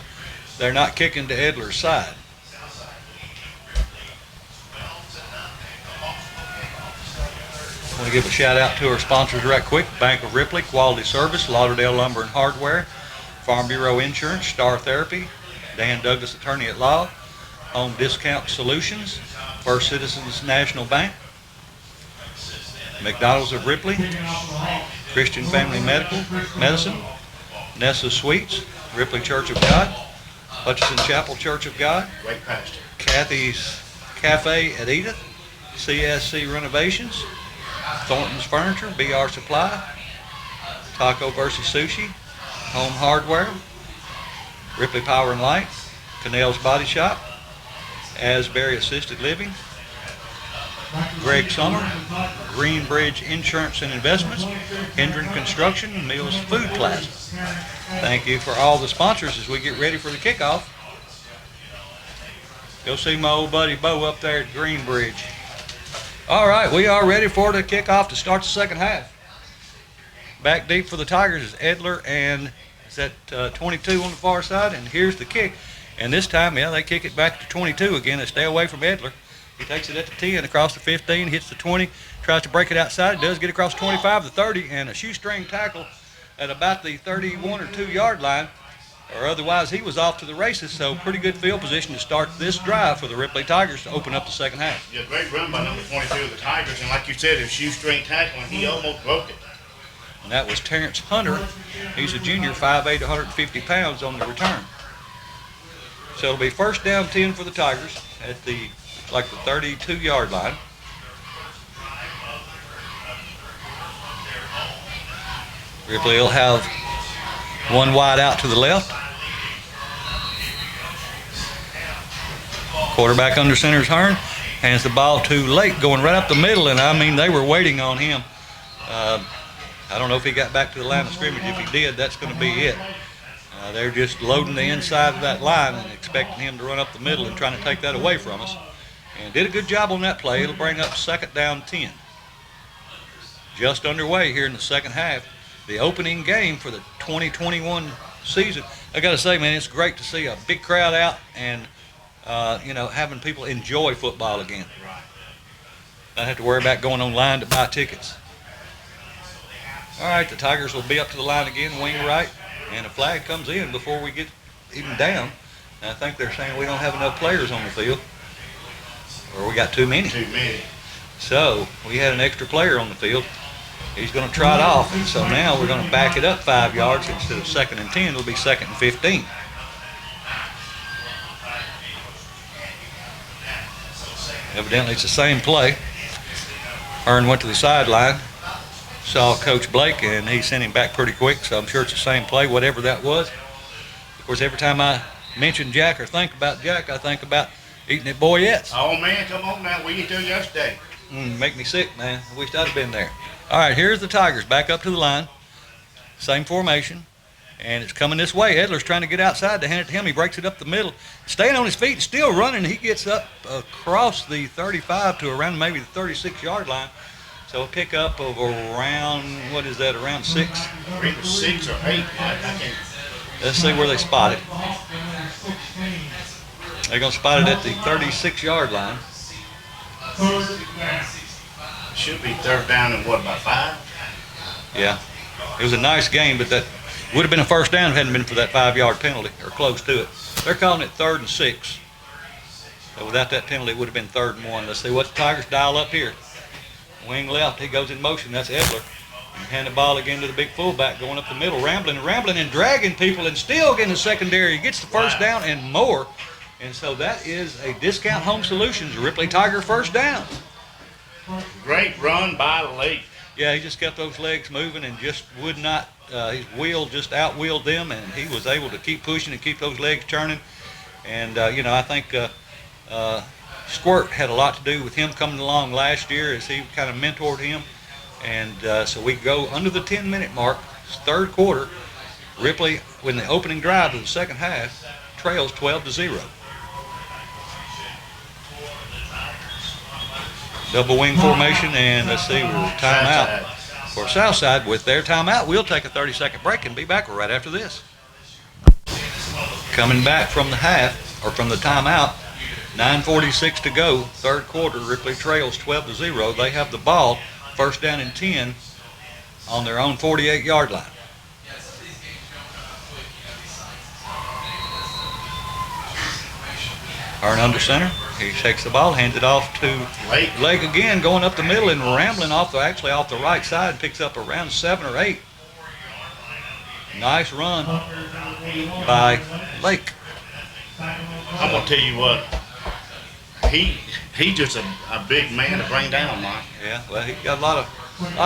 They're not kicking to Edler's side. I want to give a shout out to our sponsors right quick. Bank of Ripley, Quality Service, Lauderdale Lumber and Hardware, Farm Bureau Insurance, Star Therapy, Dan Douglas, Attorney at Law, Home Discount Solutions, First Citizens National Bank, McDonald's of Ripley, Christian Family Medicine, Nessa Sweets, Ripley Church of God, Hutchinson Chapel Church of God, Great pastor. Kathy's Cafe at Edith, CSC Renovations, Thornton's Furniture, BR Supply, Taco vs. Sushi, Home Hardware, Ripley Power and Light, Cannell's Body Shop, Asbury Assisted Living, Greg Summer, Greenbridge Insurance and Investments, Hendren Construction, Mills Food Plaza. Thank you for all the sponsors as we get ready for the kickoff. Go see my old buddy Bo up there at Greenbridge. All right, we are ready for the kickoff to start the second half. Back deep for the Tigers is Edler, and it's at 22 on the far side, and here's the kick. And this time, yeah, they kick it back to 22 again. They stay away from Edler. He takes it at the 10, across the 15, hits the 20, tries to break it outside. It does get across 25, the 30, and a shoestring tackle at about the 31 or 2-yard line, or otherwise he was off to the races. So pretty good field position to start this drive for the Ripley Tigers to open up the second half. Yeah, great run by number 22 of the Tigers, and like you said, his shoestring tackle, and he almost broke it. And that was Terrence Hunter. He's a junior, 5'8", 150 pounds on the return. So it'll be first down 10 for the Tigers at the 32-yard line. Ripley will have one wide out to the left. Quarterback under center's Hearn. Hands the ball to Lake, going right up the middle, and I mean, they were waiting on him. I don't know if he got back to the line of scrimmage. If he did, that's going to be it. They're just loading the inside of that line and expecting him to run up the middle and trying to take that away from us. And did a good job on that play. It'll bring up second down 10. just underway here in the second half. The opening game for the 2021 season. I got to say, man, it's great to see a big crowd out and, having people enjoy football again. Not have to worry about going online to buy tickets. All right, the Tigers will be up to the line again, wing right, and a flag comes in before we get even down. And I think they're saying we don't have enough players on the field, or we got too many. Too many. So we had an extra player on the field. He's going to trot off, and so now we're going to back it up 5 yards. Instead of 2nd and 10, it'll be 2nd and 15. Evidently, it's the same play. Hearn went to the sideline, saw Coach Blake, and he sent him back pretty quick, so I'm sure it's the same play, whatever that was. Of course, every time I mention Jack or think about Jack, I think about eating at Boyette's. Oh, man, come on now. We ate there yesterday. Make me sick, man. I wish I'd have been there. All right, here's the Tigers back up to the line. Same formation. And it's coming this way. Edler's trying to get outside to hand it to him. He breaks it up the middle. Staying on his feet and still running. He gets up across the 35 to around maybe the 36-yard line. So a pickup of around, around 6? Either 6 or 8. I can't. Let's see where they spot it. They're going to spot it at the 36-yard line. Should be 3rd down and what, about 5? Yeah. It was a nice game, but that would have been a first down if it hadn't been for that 5-yard penalty, or close to it. They're calling it 3rd and 6. So without that penalty, it would have been 3rd and 1. Let's see what the Tigers dial up here. Wing left, he goes in motion. That's Edler. And hand the ball again to the big fullback, going up the middle, rambling and dragging people, and still getting the secondary. He gets the first down and more. And so that is a Discount Home Solutions Ripley Tiger first down. Great run by Lake. Yeah, he just kept those legs moving and just would not, his wheel just outwheeled them, and he was able to keep pushing and keep those legs turning. And, I think Squirt had a lot to do with him coming along last year as he kind of mentored him. And so we go under the 10-minute mark, 3rd quarter. Ripley, when the opening drive of the second half, trails 12-0. Double wing formation, and let's see, we're timeout for Southside. With their timeout, we'll take a 30-second break and be back right after this. Coming back from the half, or from the timeout, 9:46 to go, 3rd quarter. Ripley trails 12-0. They have the ball, 1st down and 10 on their own 48-yard line. Hearn under center. He takes the ball, hands it off to Lake again, going up the middle and rambling off the right side, picks up around 7 or 8. Nice run by Lake. I'm gonna tell you what, he's just a big man to bring down, Mike. Yeah, well, he got a lot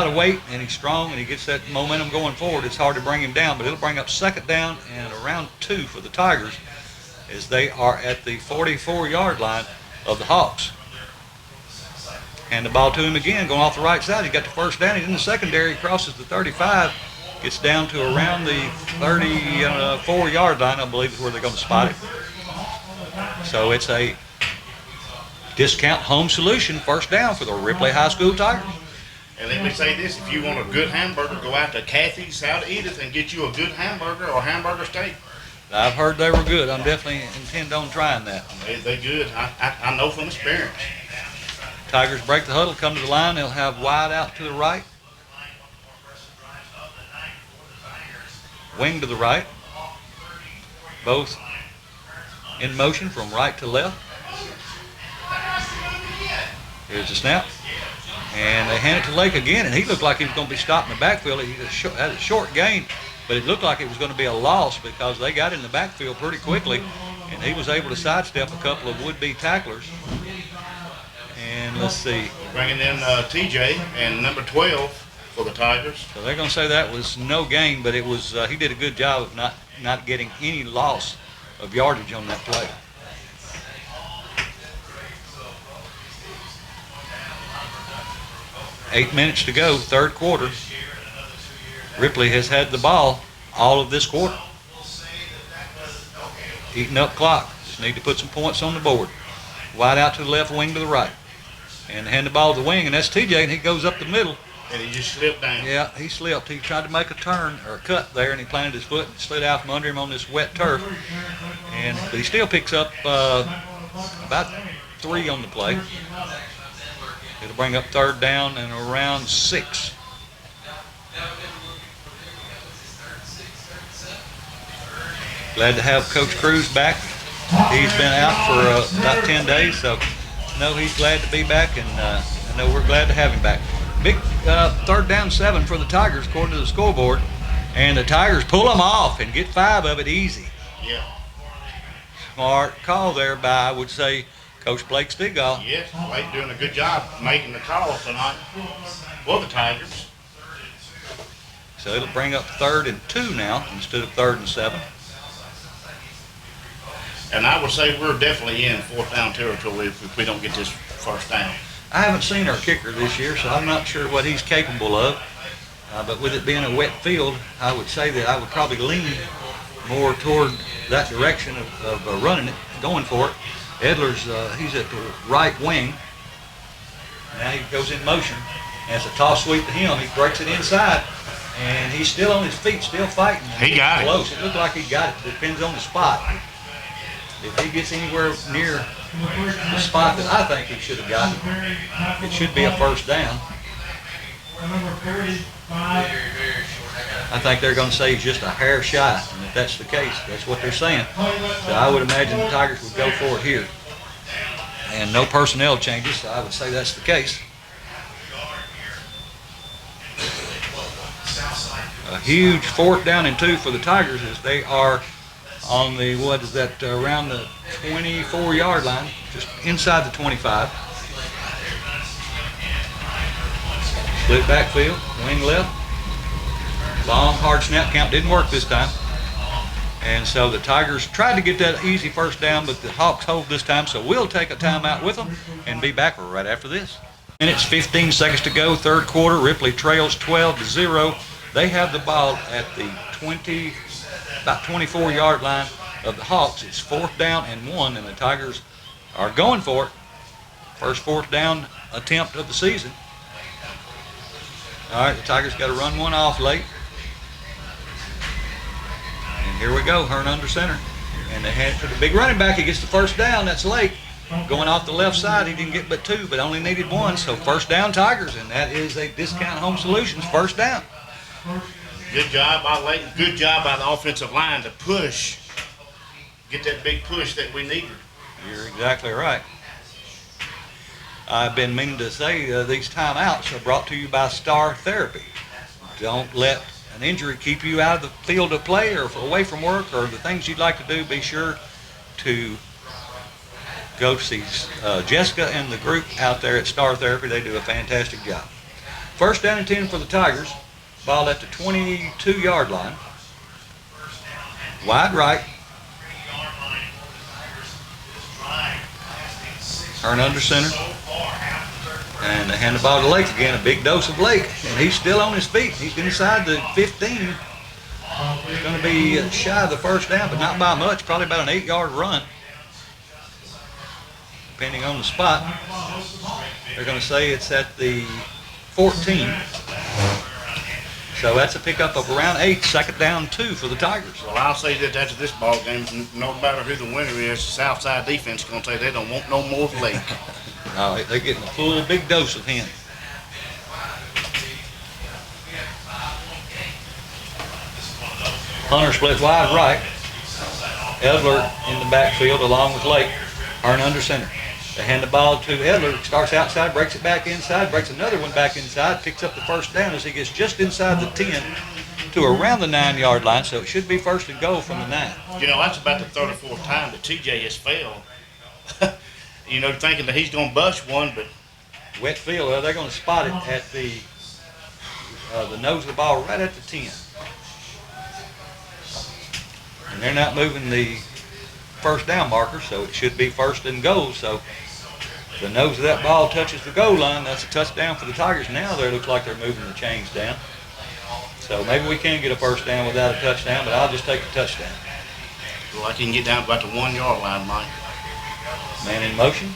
of weight, and he's strong, and he gets that momentum going forward. It's hard to bring him down, but it'll bring up 2nd down and around 2 for the Tigers, as they are at the 44-yard line of the Hawks. Hand the ball to him again, going off the right side. He got the 1st down. He's in the secondary, crosses the 35, gets down to around the 34-yard line, I believe is where they're going to spot it. So it's a Discount Home Solution 1st down for the Ripley High School Tigers. And let me say this, if you want a good hamburger, go out to Kathy's, South Edith, and get you a good hamburger or hamburger steak. I've heard they were good. I'm definitely intend on trying that. They're good. I know from experience. Tigers break the huddle, come to the line. They'll have wide out to the right. Wing to the right. Both in motion from right to left. Here's the snap. And they hand it to Lake again, and he looked like he was going to be stopped in the backfield. He had a short gain, but it looked like it was going to be a loss because they got in the backfield pretty quickly, and he was able to sidestep a couple of would-be tacklers. And let's see. Bringing in TJ and number 12 for the Tigers. So they're going to say that was no gain, but it was. He did a good job of not getting any loss of yardage on that play. Eight minutes to go, 3rd quarter. Ripley has had the ball all of this quarter. Eating up clock. Just need to put some points on the board. Wide out to the left, wing to the right. And hand the ball to the wing, and that's TJ, and he goes up the middle. And he just slipped down. Yeah, he slipped. He tried to make a turn or a cut there, and he planted his foot and slid out from under him on this wet turf. But he still picks up about 3 on the play. It'll bring up 3rd down and around 6. Glad to have Coach Cruz back. He's been out for about 10 days, so he's glad to be back, and I know we're glad to have him back. Big 3rd down 7 for the Tigers according to the scoreboard, and the Tigers pull them off and get 5 of it easy. Yeah. Smart call there by, I would say, Coach Blake Stigall. Yes, Blake doing a good job making the call tonight for the Tigers. So it'll bring up 3rd and 2 now instead of 3rd and 7. And I would say we're definitely in 4th down territory if we don't get this 1st down. I haven't seen our kicker this year, so I'm not sure what he's capable of. But with it being a wet field, I would say that I would probably lean more toward that direction of running it, going for it. Edler's, he's at the right wing. Now he goes in motion. And it's a toss sweep to him. He breaks it inside, and he's still on his feet, still fighting. He got it. Close. It looked like he got it. Depends on the spot. If he gets anywhere near the spot that I think he should have gotten, it should be a 1st down. I think they're going to say he's just a hair shy, and if that's the case, that's what they're saying. So I would imagine the Tigers would go for it here. And no personnel changes, so I would say that's the case. A huge 4th down and 2 for the Tigers as they are on the, around the 24-yard line, just inside the 25. Split backfield, wing left. Long, hard snap count didn't work this time. And so the Tigers tried to get that easy 1st down, but the Hawks hold this time, so we'll take a timeout with them and be back right after this. Minutes, 15 seconds to go, 3rd quarter. Ripley trails 12-0. They have the ball at the about 24-yard line of the Hawks. It's 4th down and 1, and the Tigers are going for it. First 4th down attempt of the season. All right, the Tigers got to run one off late. And here we go, Hearn under center. And they hand it to the big running back. He gets the 1st down. That's Lake. Going off the left side, he didn't get but 2, but only needed 1. So 1st down Tigers, and that is a Discount Home Solutions 1st down. Good job by Layton. Good job by the offensive line to push, get that big push that we needed. You're exactly right. I've been meaning to say these timeouts are brought to you by Star Therapy. Don't let an injury keep you out of the field of play or away from work or the things you'd like to do. Be sure to go see Jessica and the group out there at Star Therapy. They do a fantastic job. 1st down and 10 for the Tigers. Ball at the 22-yard line. Wide right. Hearn under center. And they hand the ball to Lake again. A big dose of Lake. And he's still on his feet. He's inside the 15. He's going to be shy of the 1st down, but not by much. Probably about an 8-yard run, depending on the spot. They're going to say it's at the 14. So that's a pickup of around 8, 2nd down 2 for the Tigers. Well, I'll say that after this ball game, no matter who the winner is, the Southside defense is going to say they don't want no more of Lake. No, they're getting a full big dose of him. Hunter splits wide right. Edler in the backfield along with Lake. Hearn under center. They hand the ball to Edler, starts outside, breaks it back inside, breaks another one back inside, picks up the 1st down as he gets just inside the 10 to around the 9-yard line, so it should be 1st and goal from the 9. You know, that's about the 3rd or 4th time that TJ has failed. You know, thinking that he's going to bust one, but Wet field, well, they're going to spot it at the nose of the ball right at the 10. And they're not moving the 1st down marker, so it should be 1st and goal. So the nose of that ball touches the goal line. That's a touchdown for the Tigers. Now they look like they're moving the chains down. So maybe we can get a 1st down without a touchdown, but I'll just take a touchdown. well, I can get down to about the 1-yard line, Mike. Man in motion.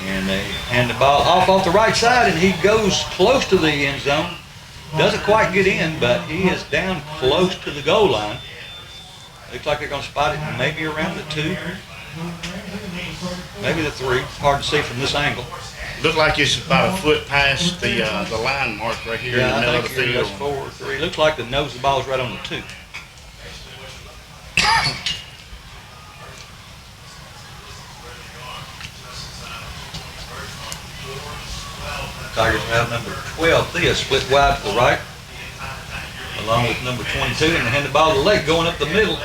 And they hand the ball off the right side, and he goes close to the end zone. Doesn't quite get in, but he is down close to the goal line. Looks like they're going to spot it maybe around the 2, maybe the 3. Hard to see from this angle. Looked like it's about a foot past the line mark right here in the middle of the field. That's 4 or 3. Looks like the nose of the ball is right on the 2. Tigers have number 12, Thea, split wide to the right, along with number 22, and they hand the ball to Lake going up the middle.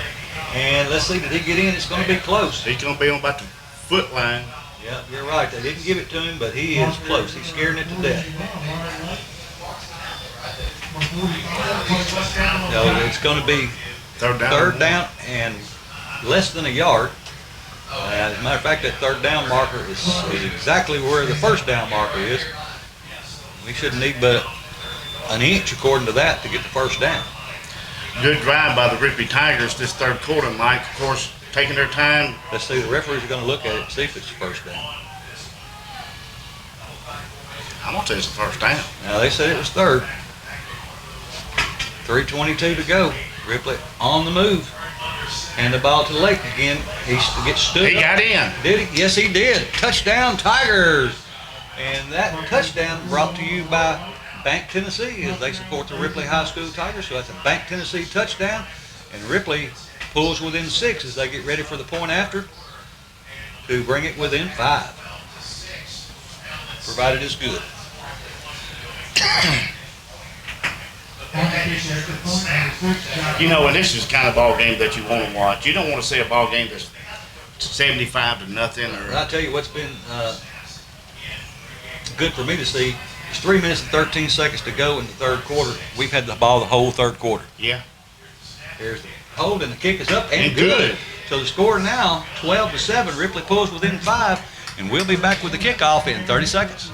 And let's see, did he get in? It's going to be close. He's going to be on about the foot line. Yeah, you're right. They didn't give it to him, but he is close. He's scaring it to death. So it's going to be third down and less than a yard. As a matter of fact, that third down marker is exactly where the first down marker is. We shouldn't need but an inch, according to that, to get the first down. Good drive by the Ripley Tigers this third quarter, Mike. Of course, taking their time. Let's see, the referees are going to look at it and see if it's the first down. I'm going to say it's the first down. Now, they said it was third. 3:22 to go. Ripley on the move. And the ball to Lake again. He gets stood He up. got in. Did he? Yes, he did. Touchdown, Tigers. And that touchdown brought to you by Bank Tennessee as they support the Ripley High School Tigers. So that's a Bank Tennessee touchdown. And Ripley pulls within 6 as they get ready for the point after to bring it within 5. Provided it's good. You know, and this is kind of ball game that you want to watch. You don't want to see a ball game that's 75 to nothing. But I tell you what's been good for me to see. It's 3 minutes and 13 seconds to go in the third quarter. We've had the ball the whole third quarter. Yeah. Here's the hold, and the kick is up and good. So the score now, 12-7. Ripley pulls within 5, and we'll be back with the kickoff in 30 seconds.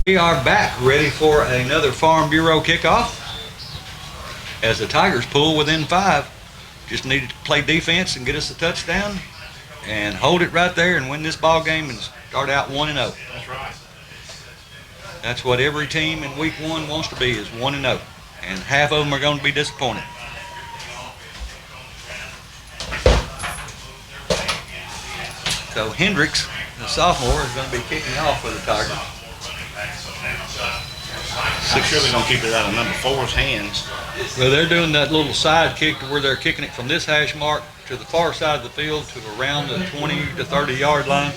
We are back ready for another Farm Bureau kickoff as the Tigers pull within 5. Just needed to play defense and get us a touchdown and hold it right there and win this ball game and start out 1-0. That's right. That's what every team in week 1 wants to be, is 1-0. And half of them are going to be disappointed. So Hendricks, the sophomore, is going to be kicking off for the Tigers. I'm sure they're going to keep it out of number 4's hands. Well, they're doing that little side kick to where they're kicking it from this hash mark to the far side of the field to around the 20 to 30 yard line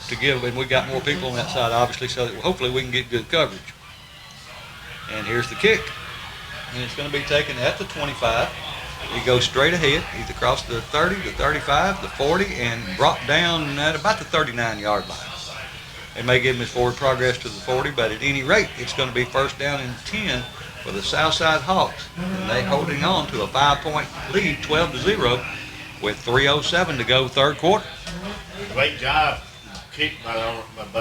to give, and we got more people on that side obviously, so that hopefully we can get good coverage. And here's the kick, and it's going to be taken at the 25. He goes straight ahead. He's across the 30, the 35, the 40, and brought down at about the 39 yard line. They may give him his forward progress to the 40, but at any rate, it's going to be first down and 10 for the Southside Hawks. And they're holding on to a 5-point lead, 12-0, with 3:07 to go third quarter. Great job kicked by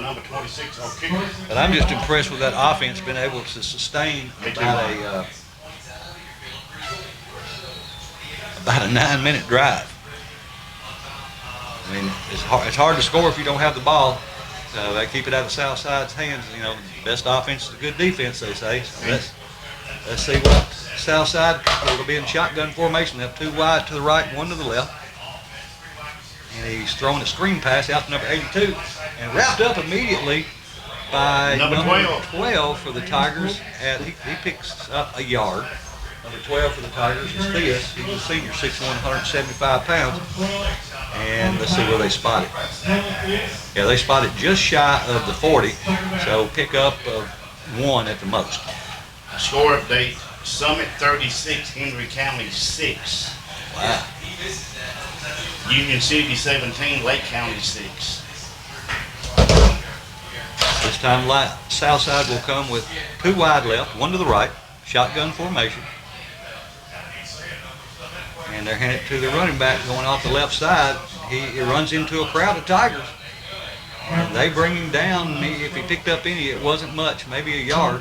number 26 on kicker. But I'm just impressed with that offense being able to sustain about a 9-minute drive. I mean, it's hard to score if you don't have the ball. So they keep it out of Southside's hands. You know, best offense is a good defense, they say. So let's see what Southside will be in shotgun formation. They have 2 wide to the right, 1 to the left. And he's throwing a screen pass out to number 82 and wrapped up immediately by number 12 for the Tigers. He picks up a yard. Number 12 for the Tigers is Theus. He's a senior, 6'1", 175 pounds. And let's see where they spot it. Yeah, they spot it just shy of the 40, so pick up of 1 at the most. Score update, Summit 36, Henry County 6. Wow. Union City 17, Lake County 6. This time Southside will come with 2 wide left, 1 to the right, shotgun formation. And they're handing it to the running back going off the left side. He runs into a crowd of Tigers. And they bring him down. If he picked up any, it wasn't much, maybe a yard.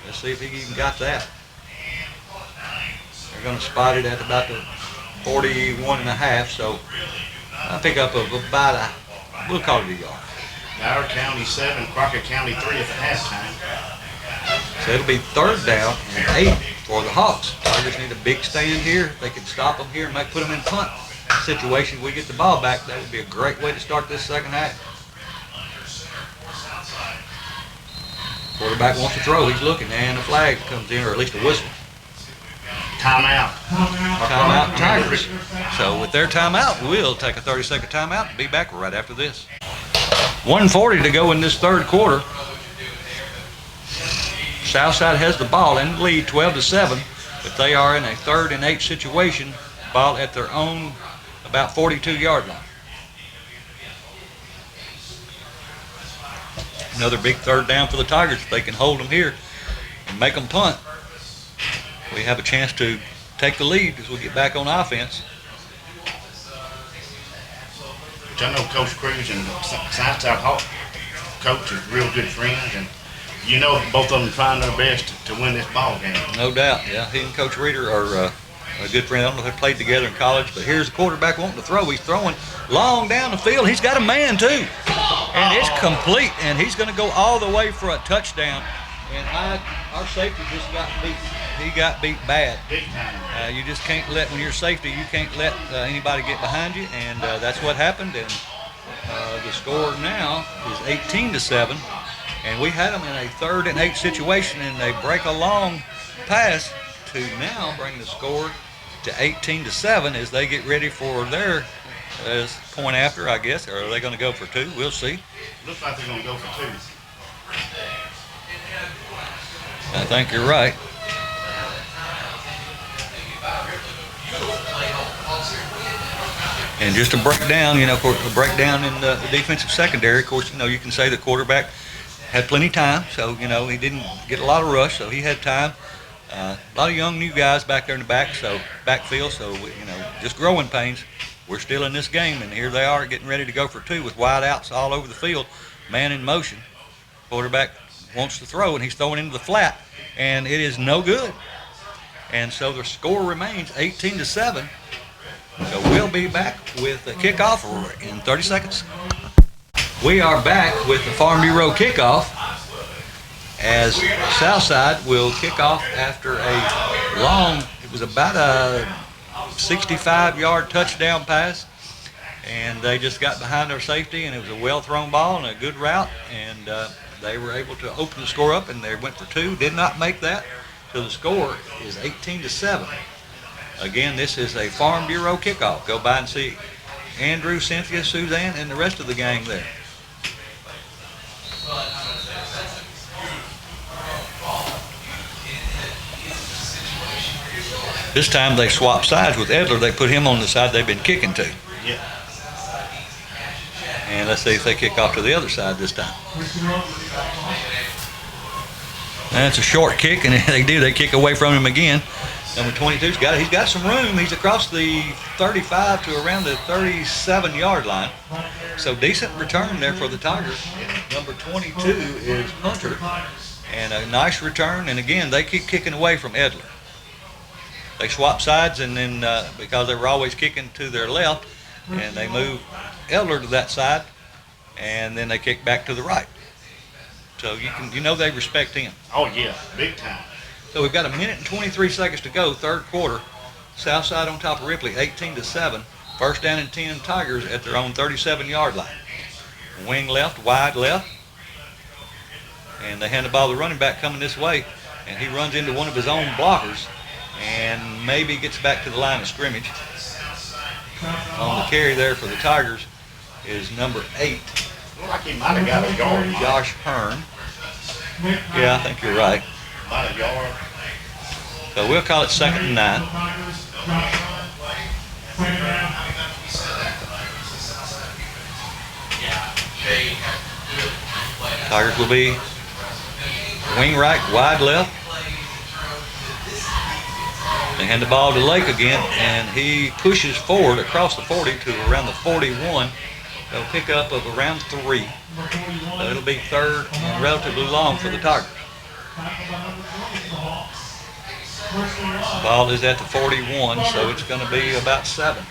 Let's see if he even got that. They're going to spot it at about the 41 and a half, so I pick up of about we'll call it a yard. Our County 7, Crockett County 3 at the halftime. So it'll be 3rd down and 8 for the Hawks. Tigers need a big stand here. If they can stop them here and put them in punt situation, we get the ball back. That would be a great way to start this second half. Quarterback wants to throw. He's looking, and a flag comes in, or at least a whistle. Timeout. Timeout, Tigers. So with their timeout, we'll take a 30-second timeout and be back right after this. 1:40 to go in this 3rd quarter. Southside has the ball in the lead, 12-7, but they are in a 3rd and 8 situation. Ball at their own about 42-yard line. Another big 3rd down for the Tigers. If they can hold them here and make them punt, we have a chance to take the lead as we get back on offense. Which I know Coach Cruz and Southside Hawk coach is real good friends, and you know both of them trying their best to win this ball game. No doubt, yeah. He and Coach Reeder are a good friend. I don't know if they played together in college, but here's the quarterback wanting to throw. He's throwing long down the field. He's got a man too, and it's complete. And he's going to go all the way for a touchdown. And our safety just got beat. He got beat bad. Big time. You just can't let, when you're safety, you can't let anybody get behind you, and that's what happened. And the score now is 18-7. And we had them in a 3rd and 8 situation, and they break a long pass to now bring the score to 18-7 as they get ready for their point after, I guess. Or are they going to go for 2? We'll see. Looks like they're going to go for 2. I think you're right. And just to break down, of course, a breakdown in the defensive secondary. Of course, you can say the quarterback had plenty of time, so he didn't get a lot of rush, so he had time. A lot of young new guys back there in the backfield, so just growing pains. We're still in this game, and here they are getting ready to go for 2 with wide outs all over the field, man in motion. Quarterback wants to throw, and he's throwing into the flat, and it is no good. And so the score remains 18-7. So we'll be back with the kickoff in 30 seconds. We are back with the Farm Bureau kickoff as Southside will kick off after a long, it was about a 65-yard touchdown pass, and they just got behind their safety, and it was a well-thrown ball and a good route, and they were able to open the score up, and they went for 2, did not make that, so the score is 18-7. Again, this is a Farm Bureau kickoff. Go by and see Andrew, Cynthia, Suzanne, and the rest of the gang there. This time they swapped sides with Edler. They put him on the side they've been kicking to. Yeah. And let's see if they kick off to the other side this time. That's a short kick, and they do. They kick away from him again. Number 22's got it. He's got some room. He's across the 35 to around the 37-yard line. So decent return there for the Tigers. Number 22 is Hunter. And a nice return. And again, they keep kicking away from Edler. They swap sides, and then because they were always kicking to their left, and they move Edler to that side, and then they kick back to the right. So they respect him. Oh yeah, big time. So we've got 1 minute and 23 seconds to go, 3rd quarter. Southside on top of Ripley, 18-7. 1st down and 10 Tigers at their own 37-yard line. Wing left, wide left. And they hand the ball to the running back coming this way. And he runs into one of his own blockers and maybe gets back to the line of scrimmage. On the carry there for the Tigers is number 8. Looked like he might have got a yard. Josh Hearn. Yeah, I think you're right. About a yard. So we'll call it 2nd and 9. Tigers will be wing right, wide left. They hand the ball to Lake again, and he pushes forward across the 40 to around the 41. They'll pick up of around 3. So it'll be 3rd and relatively long for the Tigers. Ball is at the 41, so it's going to be about 7.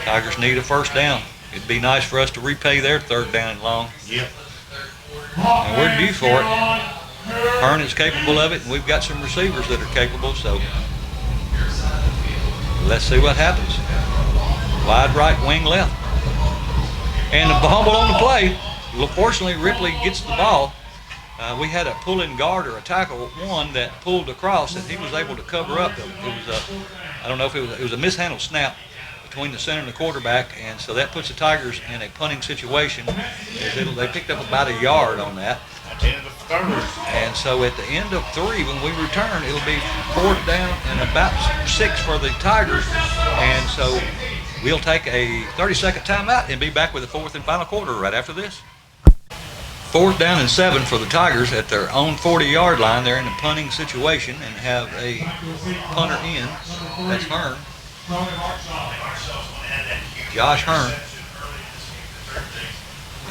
Tigers need a 1st down. it'd be nice for us to repay their 3rd down and long. Yep. And we're due for it. Hearn is capable of it, and we've got some receivers that are capable, so let's see what happens. Wide right, wing left. And the fumble on the play. Fortunately, Ripley gets the ball. We had a pulling guard or a tackle, one that pulled across, and he was able to cover up. It was I don't know if it was a mishandled snap between the center and the quarterback, and so that puts the Tigers in a punting situation. They picked up about a yard on that. At the end of the 3rd. And so at the end of 3, when we return, it'll be 4th down and about 6 for the Tigers. And so we'll take a 30-second timeout and be back with the 4th and final quarter right after this. 4th down and 7 for the Tigers at their own 40-yard line. They're in a punting situation and have a punter in. That's Hearn. Josh Hearn.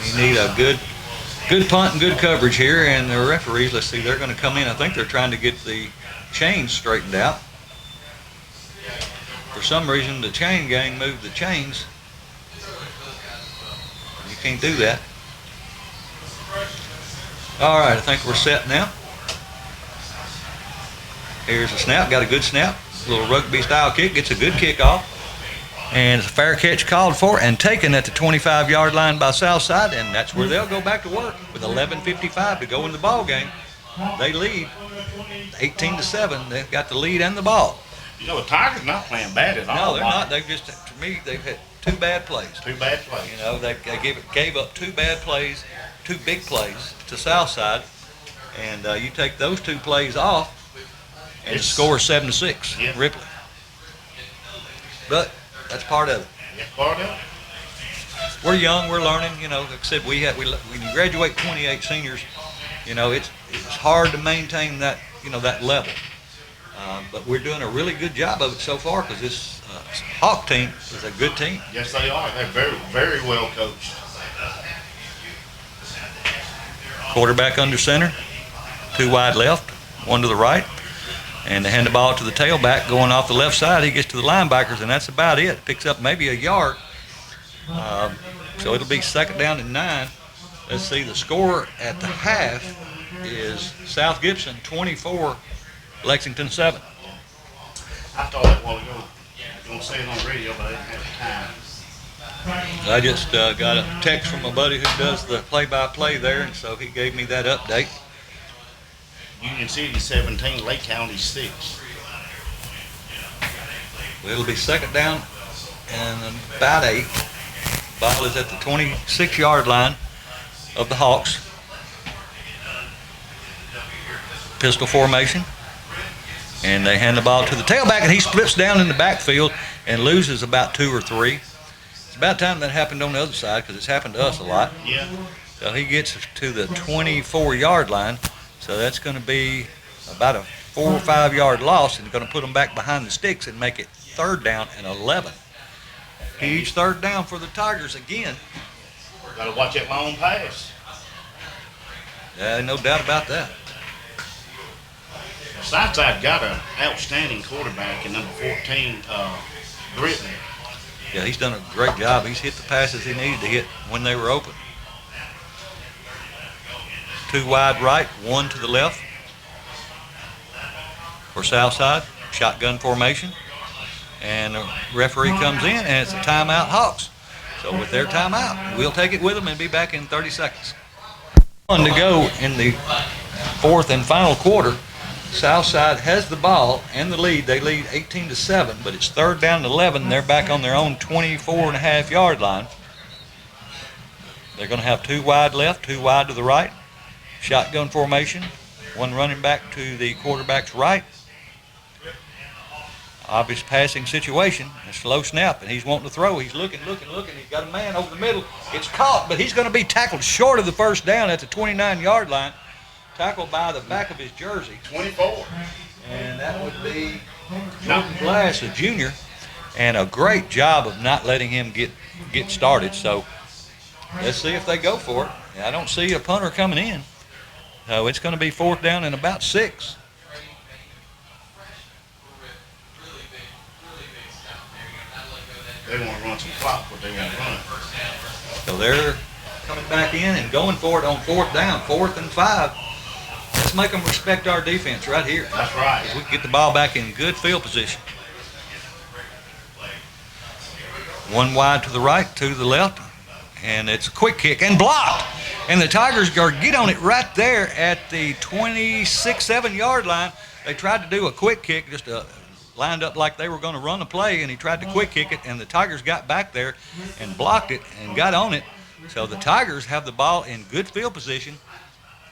You need a good punt and good coverage here, and the referees, let's see, they're going to come in. I think they're trying to get the chains straightened out. For some reason, the chain gang moved the chains. You can't do that. All right, I think we're set now. Here's a snap, got a good snap. A little rugby-style kick, gets a good kickoff. And it's a fair catch called for and taken at the 25-yard line by Southside, and that's where they'll go back to work with 11:55 to go in the ball game. They lead 18-7. They've got the lead and the ball. You know, the Tigers not playing bad at all. No, they're not. They've just, to me, they've had 2 bad plays. 2 bad plays. You know, they gave up 2 bad plays, 2 big plays to Southside, and you take those 2 plays off, and the score is 7-6. Yeah. Ripley. But that's part of it. Yeah, part of it. We're young, we're learning. You know, like I said, when you graduate 28 seniors, you know, it's hard to maintain that, you know, that level. But we're doing a really good job of it so far because this Hawk team is a good team. Yes, they are. They're very, very well coached. Quarterback under center, 2 wide left, 1 to the right. And they hand the ball to the tailback going off the left side. He gets to the linebackers, and that's about it. Picks up maybe a yard. So it'll be 2nd down and 9. Let's see, the score at the half is South Gibson 24, Lexington 7. I thought that while ago. I was going to say it on the radio, but I didn't have time. I just got a text from a buddy who does the play-by-play there, and so he gave me that update. Union City 17, Lake County 6. Well, it'll be 2nd down and about 8. Ball is at the 26-yard line of the Hawks. Pistol formation. And they hand the ball to the tailback, and he splits down in the backfield and loses about 2 or 3. It's about time that happened on the other side because it's happened to us a lot. Yeah. So he gets to the 24-yard line. So that's going to be about a 4 or 5 yard loss, and going to put them back behind the sticks and make it 3rd down and 11. Huge 3rd down for the Tigers again. Got to watch that long pass. Yeah, no doubt about that. Southside got an outstanding quarterback in number 14, Ripley. Yeah, he's done a great job. He's hit the passes he needed to hit when they were open. 2 wide right, 1 to the left for Southside. Shotgun formation. And the referee comes in, and it's a timeout Hawks. So with their timeout, we'll take it with them and be back in 30 seconds. 1 to go in the 4th and final quarter. Southside has the ball and the lead. They lead 18-7, but it's 3rd down and 11. They're back on their own 24.5 yard line. They're going to have 2 wide left, 2 wide to the right. Shotgun formation, 1 running back to the quarterback's right. Obvious passing situation, a slow snap, and he's wanting to throw. He's looking. He's got a man over the middle. It's caught, but he's going to be tackled short of the 1st down at the 29-yard line. Tackled by the back of his jersey. 24. And that would be Jordan Glass, a junior, and a great job of not letting him get started. So let's see if they go for it. I don't see a punter coming in. So it's going to be 4th down and about 6. They're they want to run some clock, what they want to run. So they're coming back in and going for it on 4th down, 4th and 5. Let's make them respect our defense right here. That's right. We can get the ball back in good field position. One wide to the right, two to the left, and it's a quick kick and blocked. And the Tigers get on it right there at the 26-7-yard line. They tried to do a quick kick, just lined up like they were going to run a play, and he tried to quick kick it, and the Tigers got back there and blocked it and got on it. So the Tigers have the ball in good field position.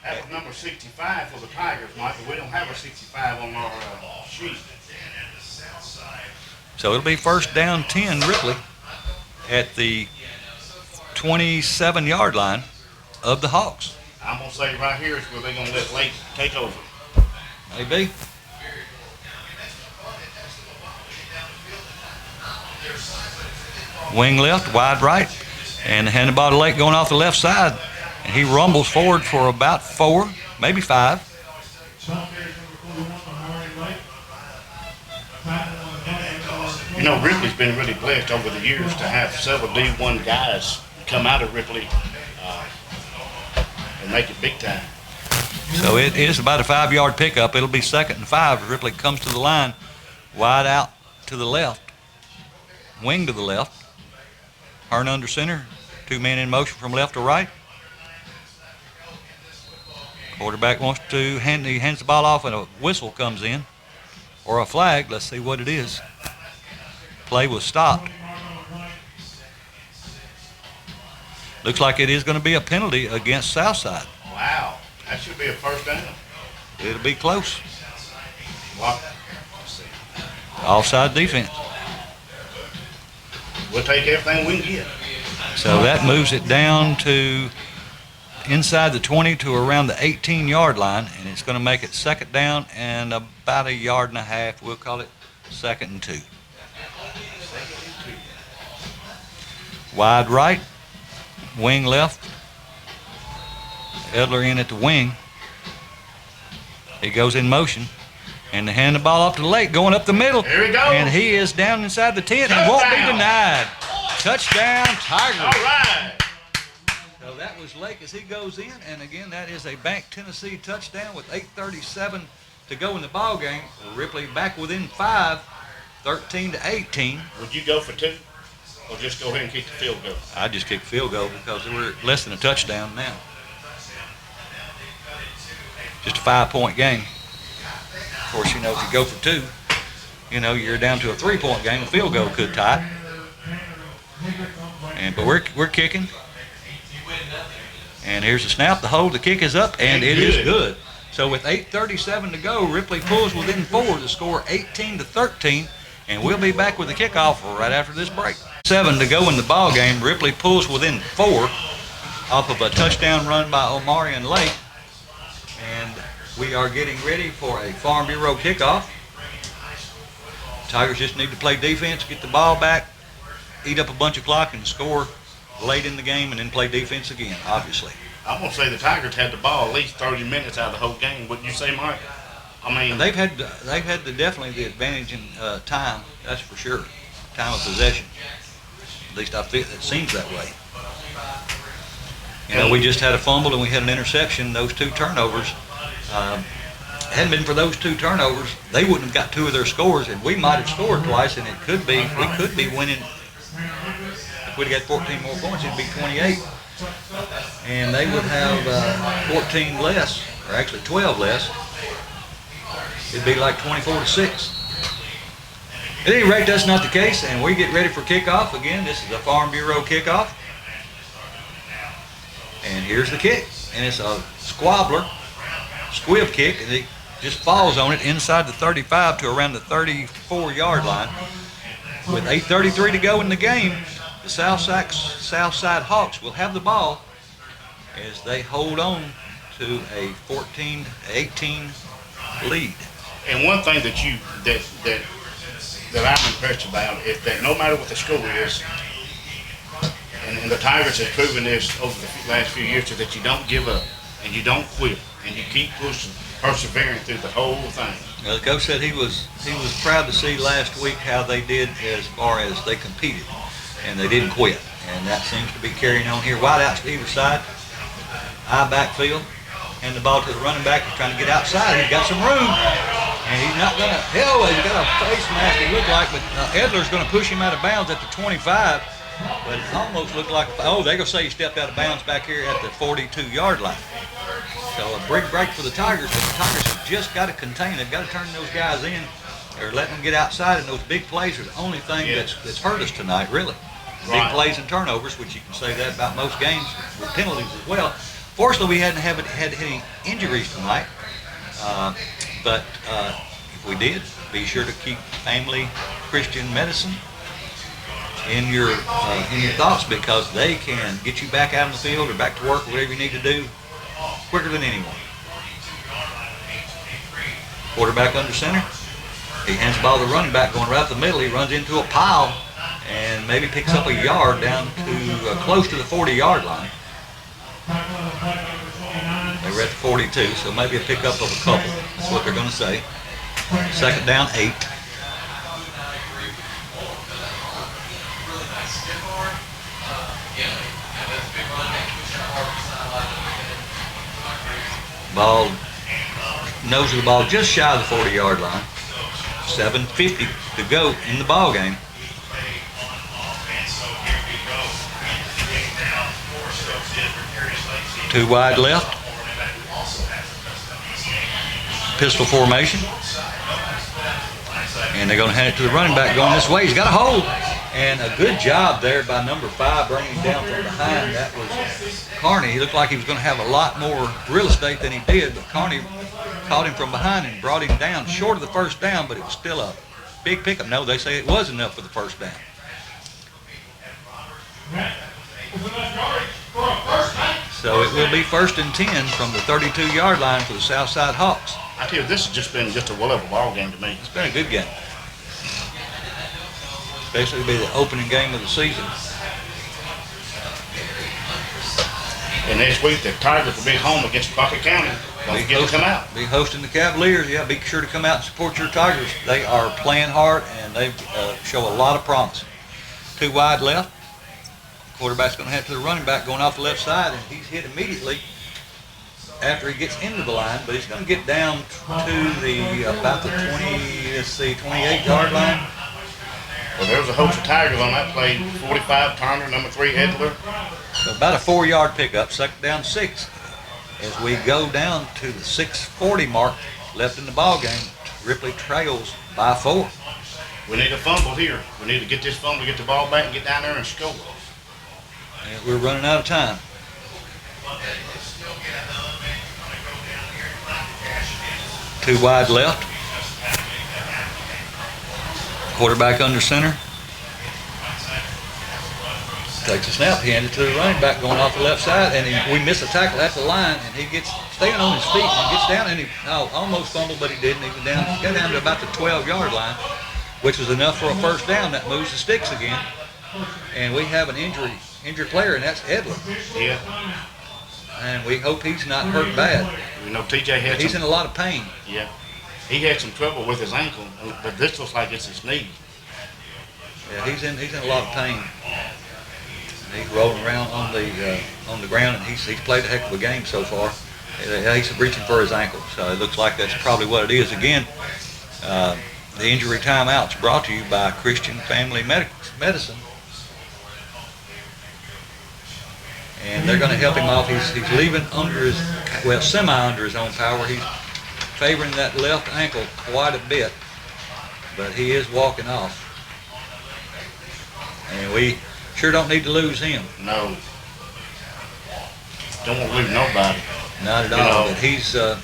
That was number 65 for the Tigers, Michael. We don't have a 65 on our sheet. So it'll be 1st down 10, Ripley, at the 27-yard line of the Hawks. I'm going to say right here is where they're going to let Lake take over. Maybe. Wing left, wide right, and the handball to Lake going off the left side. And he rumbles forward for about 4, maybe 5. You know, Ripley's been really blessed over the years to have several D1 guys come out of Ripley and make it big time. So it is about a 5-yard pickup. It'll be 2nd and 5. Ripley comes to the line, wide out to the left, wing to the left. Hearn under center, 2 men in motion from left to right. Quarterback wants to he hands the ball off and a whistle comes in, or a flag. Let's see what it is. Play was stopped. Looks like it is going to be a penalty against Southside. Wow, that should be a 1st down. It'll be close. What? Offside defense. We'll take everything we can get. So that moves it down to inside the 20 to around the 18-yard line, and it's going to make it 2nd down and about 1.5 yards. We'll call it 2nd and 2. Wide right, wing left. Edler in at the wing. He goes in motion, and they hand the ball off to Lake, going up the middle. Here he goes. And he is down inside the 10 and won't be denied. Touchdown, Tigers. All right. So that was Lake as he goes in, and again, that is a Bank Tennessee touchdown with 8:37 to go in the ball game. Ripley back within 5, 13-18. Would you go for 2 or just go ahead and kick the field goal? I just kicked field goal because we're less than a touchdown now. Just a 5-point game. Of course, you know, if you go for 2, you know, you're down to a 3-point game. A field goal could tie it. But we're kicking. And here's the snap, the hold, the kick is up, and it is good. So with 8:37 to go, Ripley pulls within 4 to score 18-13, and we'll be back with the kickoff right after this break. 7 to go in the ball game. Ripley pulls within 4 off of a touchdown run by Omarion Lake, and we are getting ready for a Farm Bureau kickoff. Tigers just need to play defense, get the ball back, eat up a bunch of clock, and score late in the game, and then play defense again, obviously. I'm going to say the Tigers had the ball at least 30 minutes out of the whole game. Wouldn't you say, Mike? I mean, And they've had definitely the advantage in time, that's for sure. Time of possession. At least I feel it seems that way. You know, we just had a fumble and we had an interception. Those 2 turnovers. Hadn't been for those 2 turnovers, they wouldn't have got 2 of their scores, and we might have scored twice, and we could be winning. If we'd have got 14 more points, it'd be 28. And they would have 14 less, or actually 12 less. It'd be like 24-6. At any rate, that's not the case, and we get ready for kickoff. Again, this is a Farm Bureau kickoff. And here's the kick. And it's a squib kick, and it just falls on it inside the 35 to around the 34-yard line. With 8:33 to go in the game, the Southside Hawks will have the ball as they hold on to a 14-18 lead. and one thing that I'm impressed about is that no matter what the score is, and the Tigers have proven this over the last few years, is that you don't give up and you don't quit and you keep pushing, persevering through the whole thing. The coach said he was proud to see last week how they did as far as they competed. and they didn't quit. And that seems to be carrying on here. Wide outs to either side. High backfield. And the ball to the running back. He's trying to get outside. He's got some room. And he's not going to, he's got a face mask, it looked like, but Edler's going to push him out of bounds at the 25. But it almost looked like, they're going to say he stepped out of bounds back here at the 42-yard line. So a big break for the Tigers, but the Tigers have just got to contain. They've got to turn those guys in. They're letting them get outside, and those big plays are the only thing that's hurt us tonight, really. Big plays and turnovers, which you can say that about most games, with penalties as well. Fortunately, we hadn't had any injuries tonight, but if we did, be sure to keep family Christian medicine in your thoughts, because they can get you back out in the field or back to work or whatever you need to do quicker than anyone. Quarterback under center. He hands the ball to the running back going right up the middle. He runs into a pile and maybe picks up a yard down to close to the 40-yard line. They were at the 42, so maybe a pickup of a couple. That's what they're going to say. Second down, 8. Ball, nose of the ball just shy of the 40-yard line. 7:50 to go in the ball game. Two wide left. Pistol formation. And they're going to hand it to the running back going this way. He's got a hold. And a good job there by number 5 bringing him down from behind. That was Carney. He looked like he was going to have a lot more real estate than he did, but Carney caught him from behind and brought him down short of the first down, but it was still a big pickup. No, they say it was enough for the first down. So it will be 1st and 10 from the 32-yard line for the Southside Hawks. I tell you, this has just been a well-level ball game to me. It's been a good game. Especially to be the opening game of the season. And next week, the Tigers will be home against Bucket County. Don't forget to come out. Be hosting the Cavaliers. Yeah, be sure to come out and support your Tigers. They are playing hard, and they show a lot of promise. Two wide left. Quarterback's going to have to the running back going off the left side, and he's hit immediately after he gets into the line, but he's going to get down to the about the 28-yard line. Well, there was a host of Tigers on that play. 45 Turner, number 3 Edler. So about a 4-yard pickup, second down 6. As we go down to the 6:40 mark left in the ball game, Ripley trails by 4. We need a fumble here. We need to get this fumble, get the ball back, and get down there and score. And we're running out of time. Two wide left. Quarterback under center. Takes a snap, he handed it to the running back going off the left side, and we miss a tackle at the line, and he gets staying on his feet and gets down, and he almost fumbled, but he didn't. He got down to about the 12-yard line, which was enough for a first down. That moves the sticks again, and we have an injured player, and that's Edler. Yeah. And we hope he's not hurt bad. We know TJ had He's in a lot of pain. Yeah. He had some trouble with his ankle, but this looks like it's his knee. Yeah, he's in a lot of pain. He's rolling around on the ground, and he's played a heck of a game so far. He's reaching for his ankle, so it looks like that's probably what it is. Again, the injury timeout's brought to you by Christian Family Medicine, and they're going to help him off. He's leaving semi under his own power. He's favoring that left ankle quite a bit, but he is walking off, and we sure don't need to lose him. No. Don't want to lose nobody. Not at all. But he's a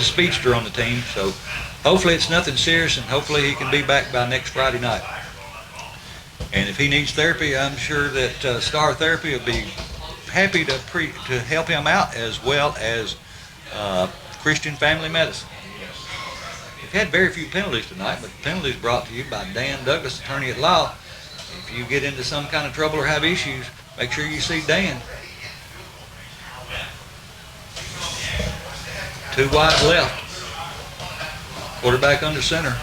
speedster on the team, so hopefully it's nothing serious, and hopefully he can be back by next Friday night. And if he needs therapy, I'm sure that Star Therapy will be happy to help him out, as well as Christian Family Medicine. We've had very few penalties tonight, but the penalties brought to you by Dan Douglas, attorney at law. If you get into some kind of trouble or have issues, make sure you see Dan. Two wide left. Quarterback under center.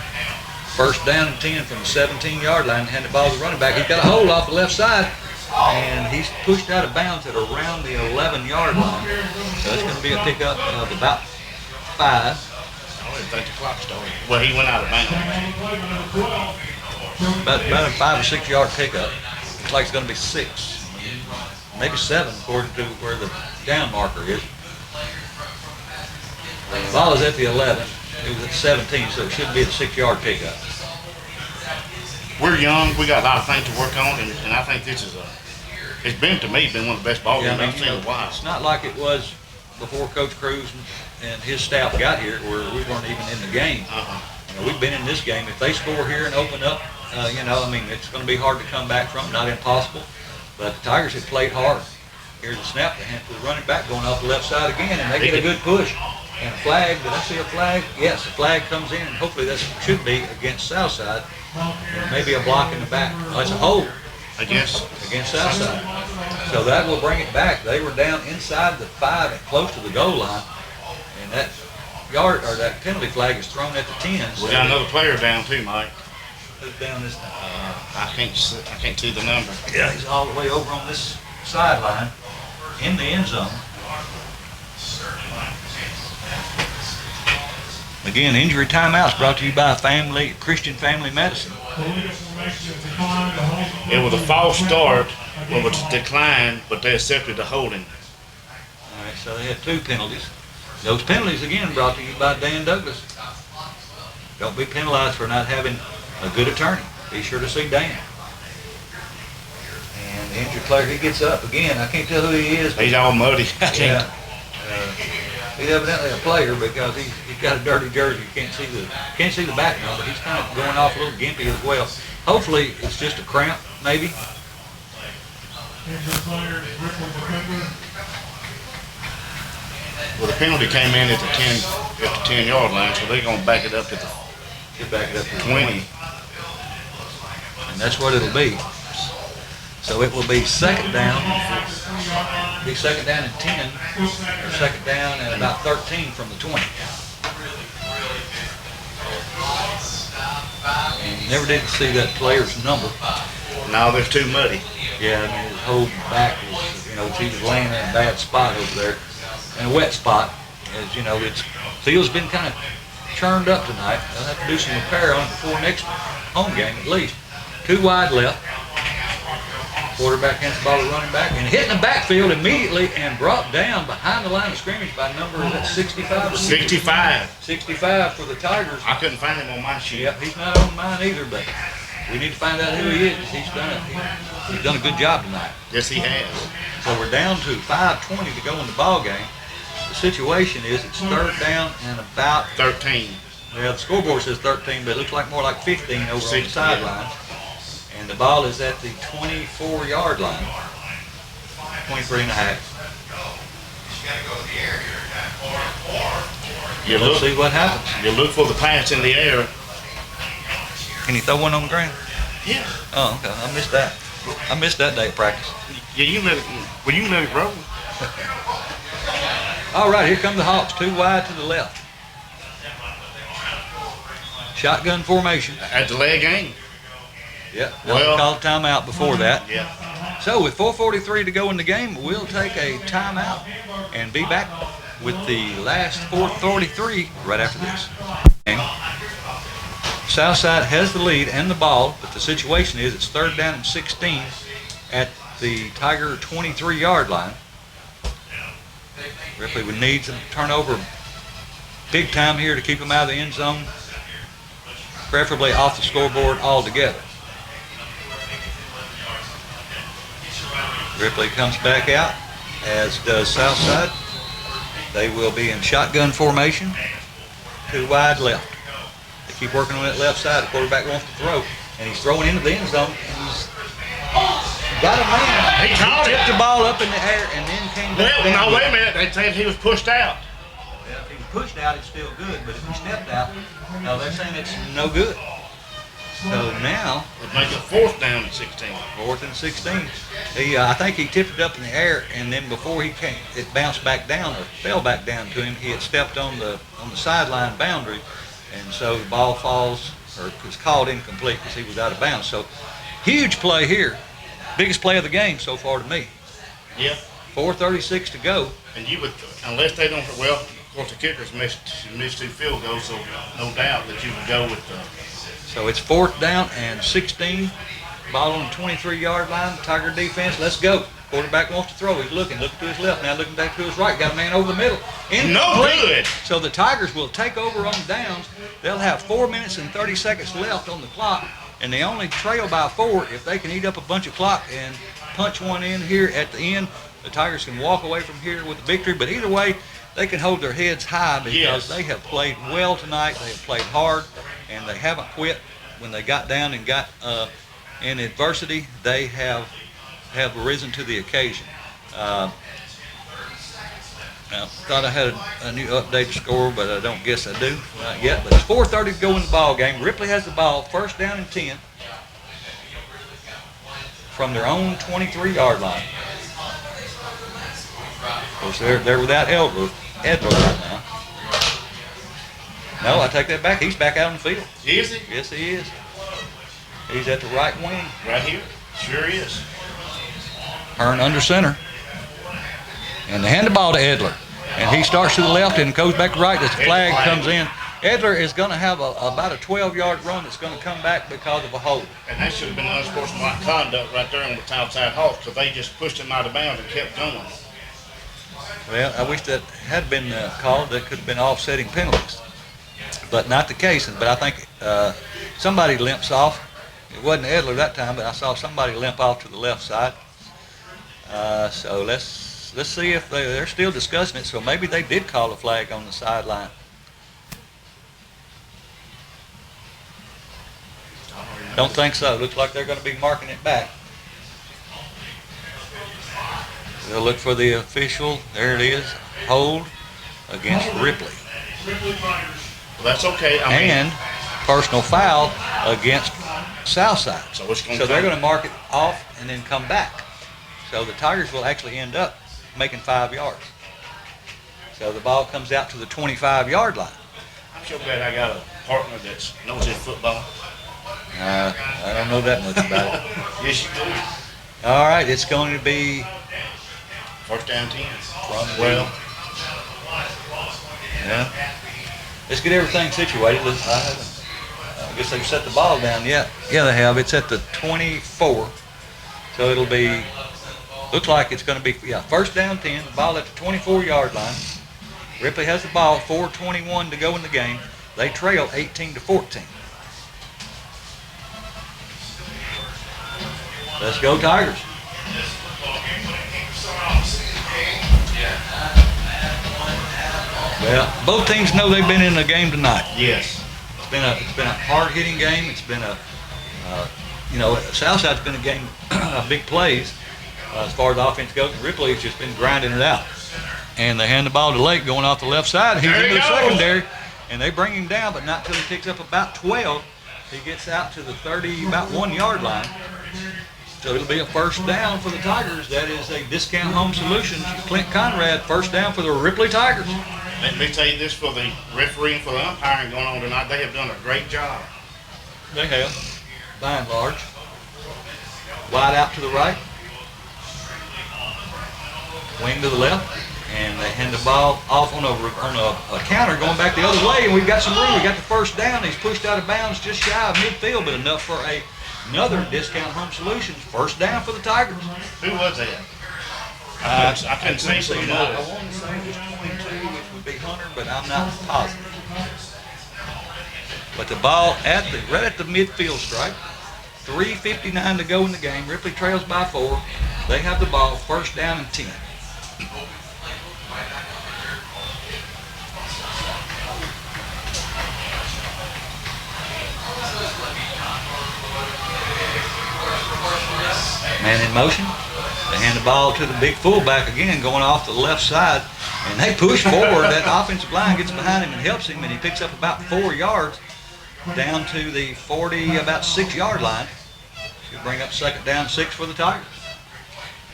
first down and 10 from the 17-yard line, hand the ball to the running back. He's got a hole off the left side, and he's pushed out of bounds at around the 11-yard line. So it's going to be a pickup of about 5. I didn't think the clock started. Well, he went out of bounds. About a 5 or 6 yard pickup. Looks like it's going to be 6, maybe 7 according to where the down marker is. The ball is at the 11. It was at 17, so it should be a 6 yard pickup. We're young. We got a lot of things to work on, and I think this is it's been, to me, been one of the best ball games I've seen in a while. It's not like it was before Coach Cruz and his staff got here, where we weren't even in the game. We've been in this game. If they score here and open up, it's going to be hard to come back from. Not impossible, but the Tigers have played hard. Here's a snap to hand to the running back going off the left side again, and they get a good push. And a flag. Did I see a flag? Yes, a flag comes in, and hopefully that should be against Southside. And maybe a block in the back. Oh, it's a hold against Southside. So that will bring it back. They were down inside the 5 and close to the goal line, and that penalty flag is thrown at the 10. So we got another player down too, Mike. Who's down this time? I can't see the number. Yeah, he's all the way over on this sideline in the end zone. Again, injury timeouts brought to you by Christian Family Medicine. It was a false start, it was a decline, but they accepted the holding. All right, so they had 2 penalties. Those penalties, again, brought to you by Dan Douglas. Don't be penalized for not having a good attorney. Be sure to see Dan. And the injured player, he gets up again. I can't tell who he is. He's all muddy. Yeah. He's evidently a player because he's got a dirty jersey. You can't see the back now, but he's kind of going off a little gimpy as well. Hopefully it's just a cramp, maybe. Well, the penalty came in at the 10-yard line, so they're going to back it up to the 20. And that's what it'll be. So it will be second down. Be second down and 10, or second down and about 13 from the 20. And you never did see that player's number. No, they're too muddy. Yeah, his whole back was, he was laying in a bad spot over there, in a wet spot. As you know, the field's been kind of churned up tonight. They'll have to do some repair on it before next home game at least. 2 wide left. Quarterback hands the ball to the running back and hitting the backfield immediately and brought down behind the line of scrimmage by number 65. 65 for the Tigers. I couldn't find him on my sheet. Yep, he's not on mine either, but we need to find out who he is. He's done a good job tonight. Yes, he has. So we're down to 5:20 to go in the ball game. The situation is it's third down and about 13. Well, the scoreboard says 13, but it looks like more like 15 over on the sideline. And the ball is at the 24-yard line, 23 and a half. Let's see what happens. You look for the pass in the air. Can you throw one on the ground? Yeah. Oh, okay. I missed that. I missed that day of practice. Yeah, you let it roll. All right, here come the Hawks, 2 wide to the left. Shotgun formation. At the leg game. Yeah, well, called timeout before that. Yeah. So with 4:43 to go in the game, we'll take a timeout and be back with the last 4:43 right after this. Southside has the lead and the ball, but the situation is it's third down and 16 at the Tiger 23-yard line. Ripley would need some turnover big time here to keep them out of the end zone, preferably off the scoreboard altogether. Ripley comes back out, as does Southside. They will be in shotgun formation, 2 wide left. They keep working on that left side. The quarterback wants to throw, and he's throwing into the end zone. And he's got a man. He caught it. Tipped the ball up in the air and then came back down. Well, no, wait a minute. They said he was pushed out. Well, if he was pushed out, it's still good. But if he stepped out, no, they're saying it's no good. So now It'd make it 4th down and 16. 4th and 16. I think he tipped it up in the air, and then before it bounced back down or fell back down to him, he had stepped on the sideline boundary, and so the ball falls or was called incomplete because he was out of bounds. So huge play here. Biggest play of the game so far to me. Yeah. 4:36 to go. And you would, unless they don't, well, of course the kickers missed 2 field goals, so no doubt that you would go with So it's 4th down and 16. Ball on the 23-yard line. Tiger defense, let's go. Quarterback wants to throw. He's looking to his left, now looking back to his right. Got a man over the middle. No good. So the Tigers will take over on downs. They'll have 4 minutes and 30 seconds left on the clock, and they only trail by 4. If they can eat up a bunch of clock and punch one in here at the end, the Tigers can walk away from here with a victory. But either way, they can hold their heads high because they have played well tonight. They have played hard, and they haven't quit. When they got down and got in adversity, they have risen to the occasion. I thought I had a new updated score, but I don't guess I do. Not yet, but it's 4:30 to go in the ball game. Ripley has the ball, 1st down and 10 from their own 23-yard line. Of course, they're without Edler right now. No, I take that back. He's back out on the field. Is he? Yes, he is. He's at the right wing. Right here? Sure is. Hearn under center. And they hand the ball to Edler. And he starts to the left and goes back to right as the flag comes in. Edler is going to have about a 12-yard run that's going to come back because of a hold. And that should have been unsportsmanlike conduct right there on the Southside Hawks, because they just pushed him out of bounds and kept going. Well, I wish that had been called. That could have been offsetting penalties. But not the case. But I think somebody limps off. It wasn't Edler that time, but I saw somebody limp off to the left side. So let's see if they're still discussing it. So maybe they did call a flag on the sideline. Don't think so. Looks like they're going to be marking it back. They'll look for the official. There it is. Hold against Ripley. Well, that's okay. And personal foul against Southside. So they're going to mark it off and then come back. So the Tigers will actually end up making 5 yards. So the ball comes out to the 25-yard line. I'm so glad I got a partner that knows his football. I don't know that much about it. Yes, you do. All right, it's going to be 1st down 10. Well, yeah. Let's get everything situated. I guess they've set the ball down yet. Yeah, they have. It's at the 24. So it'll be, looks like it's going to be, 1st down 10, the ball at the 24-yard line. Ripley has the ball, 4:21 to go in the game. They trail 18-14. Let's go Tigers. Well, both teams know they've been in the game tonight. Yes. It's been a hard-hitting game. It's been Southside's been a game of big plays as far as offense goes. Ripley's just been grinding it out. And they hand the ball to Lake going off the left side. He's in the secondary, and they bring him down, but not till he picks up about 12. He gets out to the 30, about 1-yard line. So it'll be a 1st down for the Tigers. That is a Discount Home Solutions. Clint Conrad, 1st down for the Ripley Tigers. Let me tell you this, for the referee and for the umpiring going on tonight, they have done a great job. They have, by and large. Wide out to the right. Wing to the left. And they hand the ball off on a counter going back the other way. And we've got some room. We got the 1st down. He's pushed out of bounds just shy of midfield, but enough for another Discount Home Solutions 1st down for the Tigers. Who was that? I couldn't say so. I want to say it was 22, which would be Hunter, but I'm not positive. But the ball right at the midfield stripe. 3:59 to go in the game. Ripley trails by 4. They have the ball, 1st down and 10. Man in motion. They hand the ball to the big fullback again, going off the left side, and they push forward. That offensive line gets behind him and helps him, and he picks up about 4 yards down to the 40, about 6-yard line. He'll bring up 2nd down 6 for the Tigers.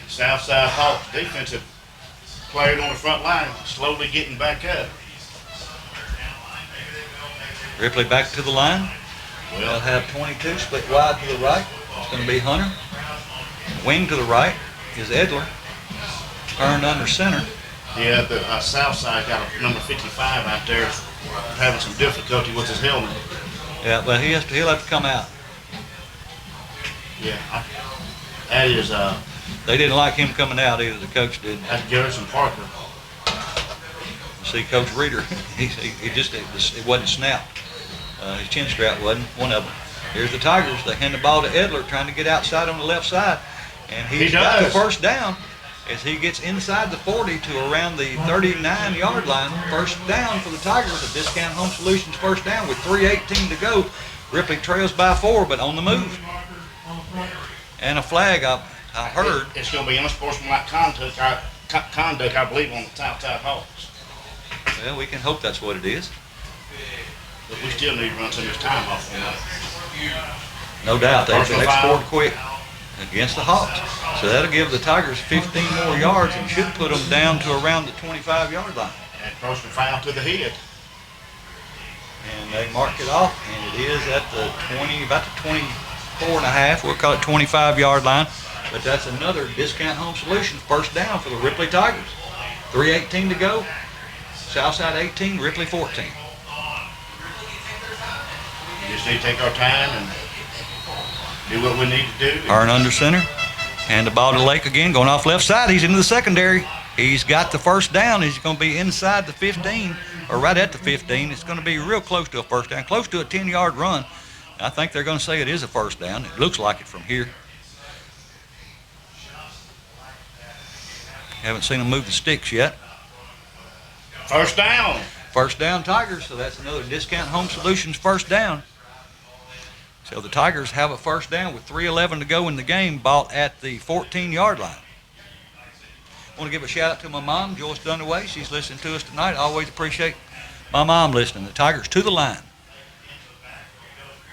Southside Hawks defensive players on the front line slowly getting back up. Ripley back to the line. They'll have 22 split wide to the right. It's going to be Hunter. Wing to the right is Edler. Earned under center. Yeah, the Southside got a number 55 out there having some difficulty with his helmet. Yeah, but he'll have to come out. Yeah, that is They didn't like him coming out either. The coach did. that's Garrison Parker. See, Coach Reeder, it wasn't snapped. His chin strap wasn't one of them. Here's the Tigers. They hand the ball to Edler, trying to get outside on the left side, and he's got the first down as he gets inside the 40 to around the 39-yard line. First down for the Tigers. A Discount Home Solutions first down with 3:18 to go. Ripley trails by 4, but on the move. And a flag, I heard. It's going to be unsportsmanlike conduct, I believe, on the Southside Hawks. Well, we can hope that's what it is. But we still need to run some of this time off on that. No doubt. They've Personal foul. scored quick against the Hawks. So that'll give the Tigers 15 more yards and should put them down to around the 25-yard line. And personal foul to the head. And they mark it off, and it is at the 20, about the 24 and a half. We'll call it 25-yard line. But that's another Discount Home Solutions first down for the Ripley Tigers. 3:18 to go. Southside 18, Ripley 14. We just need to take our time and do what we need to do. Earn under center. And the ball to Lake again, going off left side. He's into the secondary. He's got the first down. He's going to be inside the 15, or right at the 15. It's going to be real close to a first down, close to a 10-yard run. I think they're going to say it is a first down. It looks like it from here. Haven't seen them move the sticks yet. First down. First down Tigers, so that's another Discount Home Solutions first down. So the Tigers have a first down with 3:11 to go in the game, ball at the 14-yard line. I want to give a shout out to my mom, Joyce Dunaway. She's listening to us tonight. I always appreciate my mom listening. The Tigers to the line.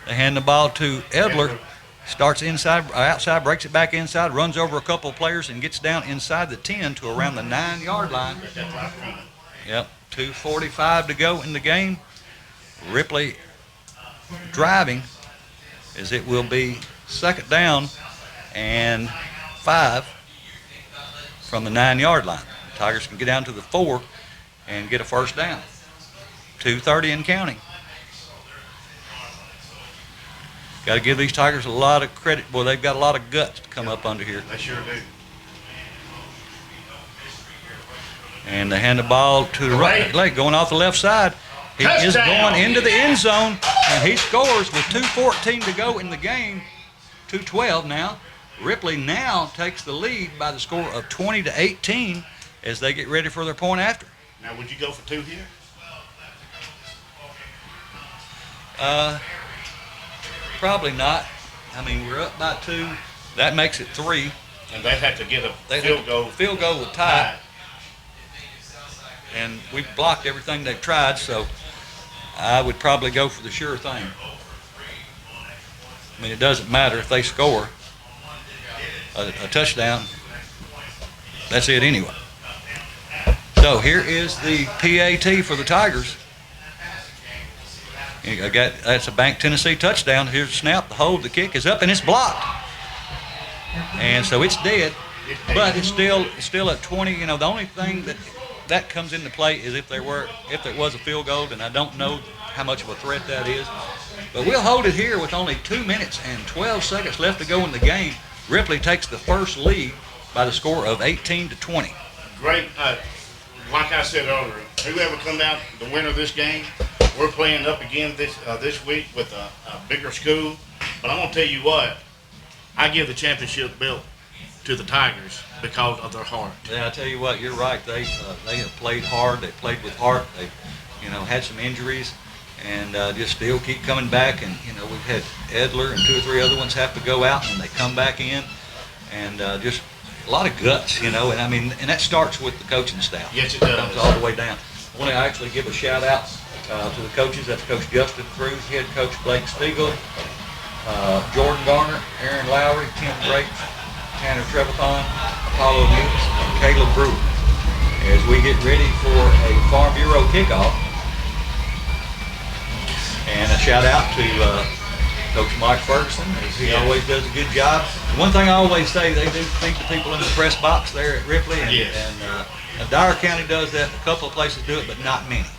They hand the ball to Edler. Starts inside, outside, breaks it back inside, runs over a couple of players and gets down inside the 10 to around the 9-yard line. Yep, 2:45 to go in the game. Ripley driving as it will be second down and 5 from the 9-yard line. The Tigers can get down to the 4 and get a first down. 2:30 and counting. Got to give these Tigers a lot of credit. Boy, they've got a lot of guts to come up under here. They sure do. And they hand the ball to the right leg, going off the left side. He is going into the end zone, and he scores with 2:14 to go in the game. 2:12 now. Ripley now takes the lead by the score of 20-18 as they get ready for their point after. Now, would you go for 2 here? Probably not. I mean, we're up by 2. That makes it 3. And they'd have to get a field goal. Field goal with tie. And we've blocked everything they've tried, so I would probably go for the sure thing. I mean, it doesn't matter if they score a touchdown. That's it anyway. So here is the PAT for the Tigers. That's a Bank Tennessee touchdown. Here's the snap, the hold, the kick is up, and it's blocked. And so it's dead, but it's still at 20. You know, the only thing that comes into play is if there was a field goal, and I don't know how much of a threat that is. But we'll hold it here with only 2 minutes and 12 seconds left to go in the game. Ripley takes the first lead by the score of 18-20. Great. Like I said earlier, whoever comes out the winner of this game, we're playing up again this week with a bigger school. But I'm going to tell you what, I give the championship belt to the Tigers because of their heart. Yeah, I tell you what, you're right. They have played hard. They played with heart. They, had some injuries, and just still keep coming back. And we've had Edler and 2 or 3 other ones have to go out, and they come back in, and just a lot of guts, and I mean, and that starts with the coaching staff. Yes, it does. It comes all the way down. I want to actually give a shout out to the coaches. That's Coach Justin Cruz, head coach Blake Spiegel, Jordan Garner, Aaron Lowry, Tim Drake, Tanner Trevathon, Apollo Newton, and Caleb Brewer. As we get ready for a Farm Bureau kickoff. And a shout out to Coach Mike Ferguson, as he always does a good job. And one thing I always say, they do thank the people in the press box there at Ripley, and Dyer County does that. A couple of places do it, but not many.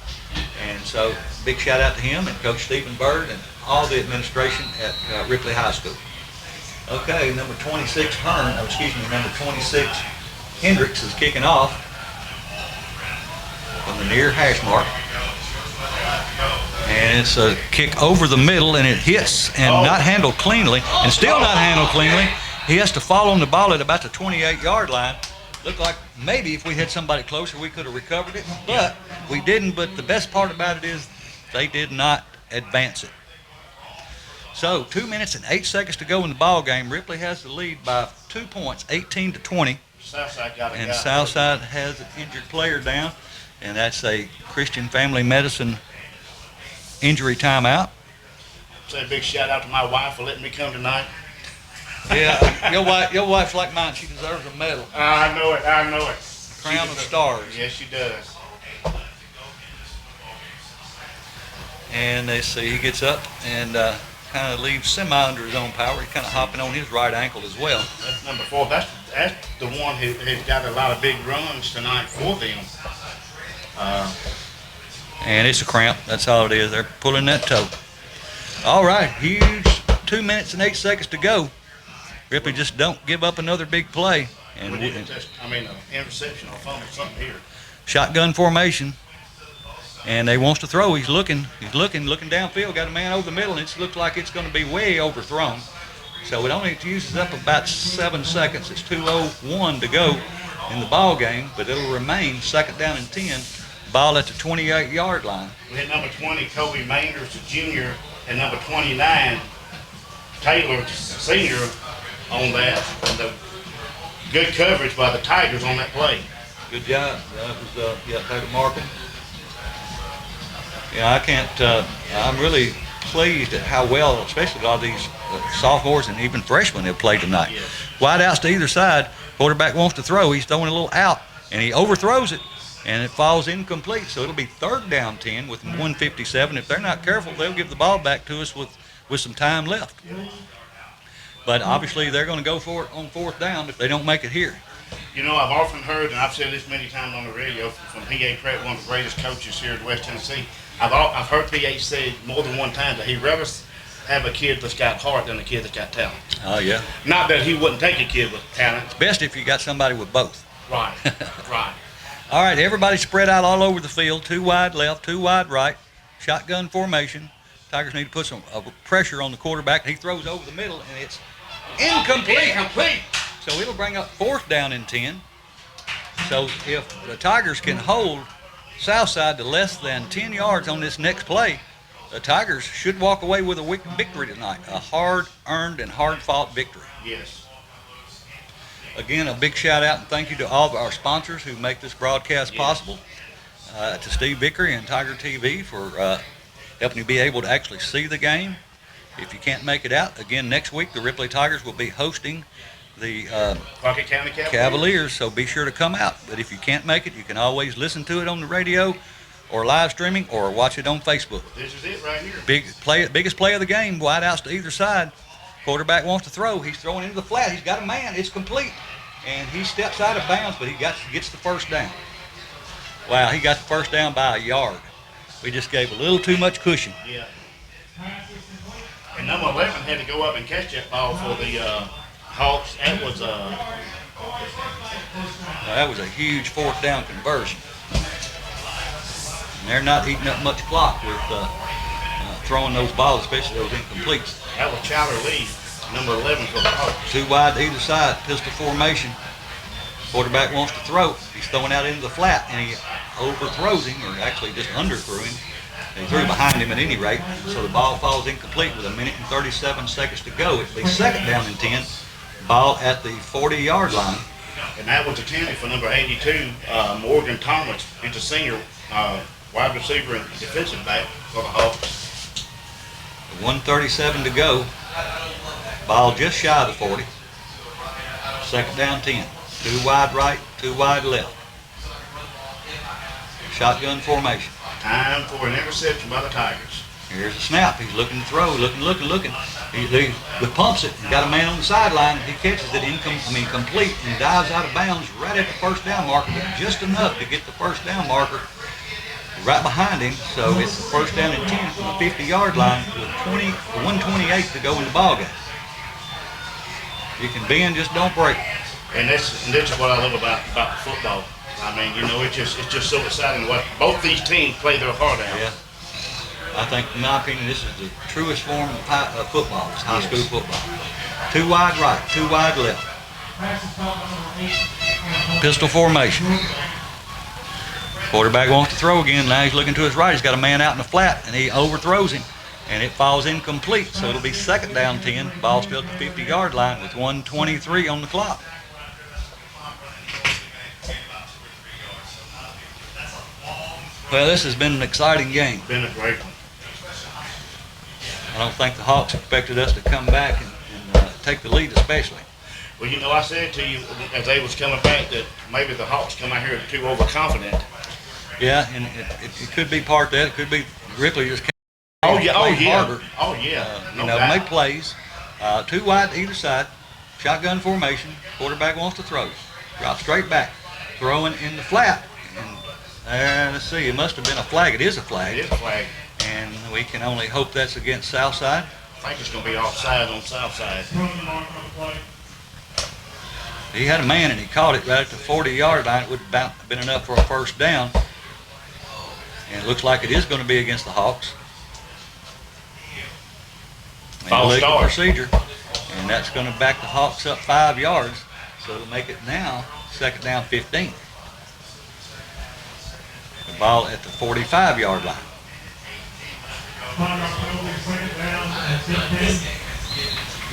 And so, big shout out to him and Coach Stephen Bird and all the administration at Ripley High School. Okay, number 26 number 26 Hendricks is kicking off from the near hash mark. And it's a kick over the middle, and it hits and not handled cleanly, and still not handled cleanly. He has to fall on the ball at about the 28-yard line. Looked like maybe if we had somebody closer, we could have recovered it, but we didn't. But the best part about it is they did not advance it. So 2 minutes and 8 seconds to go in the ball game. Ripley has the lead by 2 points, 18-20. Southside got a And guy. Southside has an injured player down, and that's a Christian Family Medicine injury timeout. Say a big shout out to my wife for letting me come tonight. Yeah, your wife's like mine. She deserves a medal. I know it. Crown of stars. Yes, she does. And they see he gets up and kind of leaves semi under his own power. He's kind of hopping on his right ankle as well. That's number 4. That's the one who has got a lot of big runs tonight for them. And it's a cramp. That's all it is. They're pulling that toe. All right, huge 2 minutes and 8 seconds to go. Ripley just don't give up another big play. And We need an interception or fumble, something here. shotgun formation. And they wants to throw. He's looking downfield. Got a man over the middle, and it looks like it's going to be way overthrown. So it only uses up about 7 seconds. It's 2:01 to go in the ball game, but it'll remain 2nd down and 10. Ball at the 28-yard line. We had number 20, Kobe Maynard, the junior, and number 29, Taylor, senior, on that. And the good coverage by the Tigers on that play. Good job. That was Taylor Markham. Yeah, I can't. I'm really pleased at how well, especially a lot of these sophomores and even freshmen have played tonight. Yes. Wide outs to either side. Quarterback wants to throw. He's throwing a little out, and he overthrows it, and it falls incomplete. So it'll be 3rd down 10 with 1:57. If they're not careful, they'll give the ball back to us with some time left. But obviously, they're going to go for it on 4th down if they don't make it here. You know, I've often heard, and I've said this many times on the radio, from P.A. Pratt, one of the greatest coaches here in West Tennessee. I've heard P.A. say more than one time that he'd rather have a kid that's got heart than a kid that's got talent. Oh, yeah. Not that he wouldn't take a kid with talent. It's best if you got somebody with both. Right, right. All right, everybody spread out all over the field. 2 wide left, 2 wide right. Shotgun formation. Tigers need to put some pressure on the quarterback. He throws over the middle, and it's incomplete. So it'll bring up 4th down and 10. So if the Tigers can hold Southside to less than 10 yards on this next play, the Tigers should walk away with a victory tonight. A hard-earned and hard-fought victory. Yes. Again, a big shout-out and thank you to all of our sponsors who make this broadcast possible. To Steve Vickery and Tiger TV for helping you be able to actually see the game. If you can't make it out, again, next week the Ripley Tigers will be hosting the Crockett County Cavaliers, so be sure to come out. But if you can't make it, you can always listen to it on the radio or live streaming or watch it on Facebook. This is it right here. Biggest play of the game, wide outs to either side. Quarterback wants to throw. He's throwing into the flat. He's got a man. It's complete. And he steps out of bounds, but he gets the 1st down. Wow, he got the 1st down by a yard. We just gave a little too much cushion. Yeah. And number 11 had to go up and catch that ball for the Hawks. That was a huge 4th down conversion. And they're not eating up much clock with throwing those balls, especially those incompletes. That was Chowder Lee, number 11 for the Hawks. 2 wide to either side, pistol formation. Quarterback wants to throw. He's throwing out into the flat, and he overthrows him, or actually just underthrew him. He threw behind him at any rate, so the ball falls incomplete with 1 minute and 37 seconds to go. It'll be 2nd down and 10. Ball at the 40-yard line. And that was attempted for number 82, Morgan Thomas. He's a senior wide receiver and defensive back for the Hawks. 1:37 to go. Ball just shy of the 40. 2nd down 10. 2 wide right, 2 wide left. Shotgun formation. Time for an interception by the Tigers. Here's a snap. He's looking to throw, looking. He pumps it. He's got a man on the sideline. He catches it complete, and dives out of bounds right at the first down marker, but just enough to get the first down marker right behind him. So it's the first down and 10 from the 50-yard line with 1:28 to go in the ball game. You can bend, just don't break. And this is what I love about football. I mean, it's just so exciting what both these teams play their heart out. Yeah. I think, in my opinion, this is the truest form of football. It's high school football. 2 wide right, 2 wide left. Pistol formation. Quarterback wants to throw again. Now he's looking to his right. He's got a man out in the flat, and he overthrows him, and it falls incomplete. So it'll be second down 10. Ball still at the 50-yard line with 1:23 on the clock. Well, this has been an exciting game. Been a great one. I don't think the Hawks expected us to come back and take the lead, especially. Well, I said to you as they was coming back that maybe the Hawks come out here too overconfident. Yeah, and it could be part of that. It could be Ripley just came harder. Oh, yeah. Make plays. 2 wide to either side. Shotgun formation. Quarterback wants to throw. Drop straight back. Throwing in the flat. And let's see, it must have been a flag. It is a flag. It is a flag. And we can only hope that's against Southside. I think it's going to be offside on Southside. He had a man and he caught it right at the 40-yard line. It would have been enough for a first down. And it looks like it is going to be against the Hawks. False start. Procedure. And that's going to back the Hawks up 5 yards. So it'll make it now second down 15. The ball at the 45-yard line.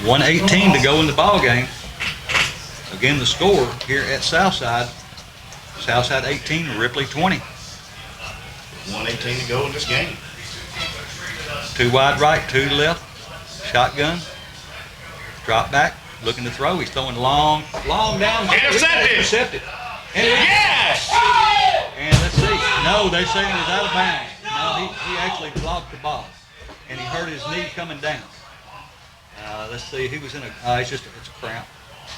1:18 to go in the ball game. Again, the score here at Southside. Southside 18, Ripley 20. 1:18 to go in this game. 2 wide right, 2 left. Shotgun. Drop back. Looking to throw. He's throwing long down. Intercepted. And yes! And let's see. No, they say it was out of bounds. No, he actually blocked the ball. And he hurt his knee coming down. Let's see. He was in it's a cramp.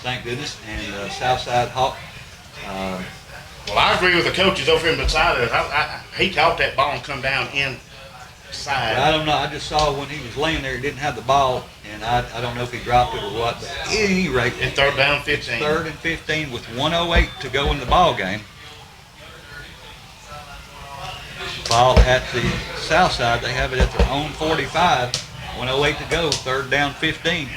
Thank goodness. And Southside Hawk. Well, I agree with the coaches over in beside us. He caught that ball and come down inside. I don't know. I just saw when he was laying there, he didn't have the ball. And I don't know if he dropped it or what. But at any rate. It's third down 15. Third and 15 with 1:08 to go in the ball game. Ball at the south side. They have it at their own 45. 1:08 to go. Third down 15.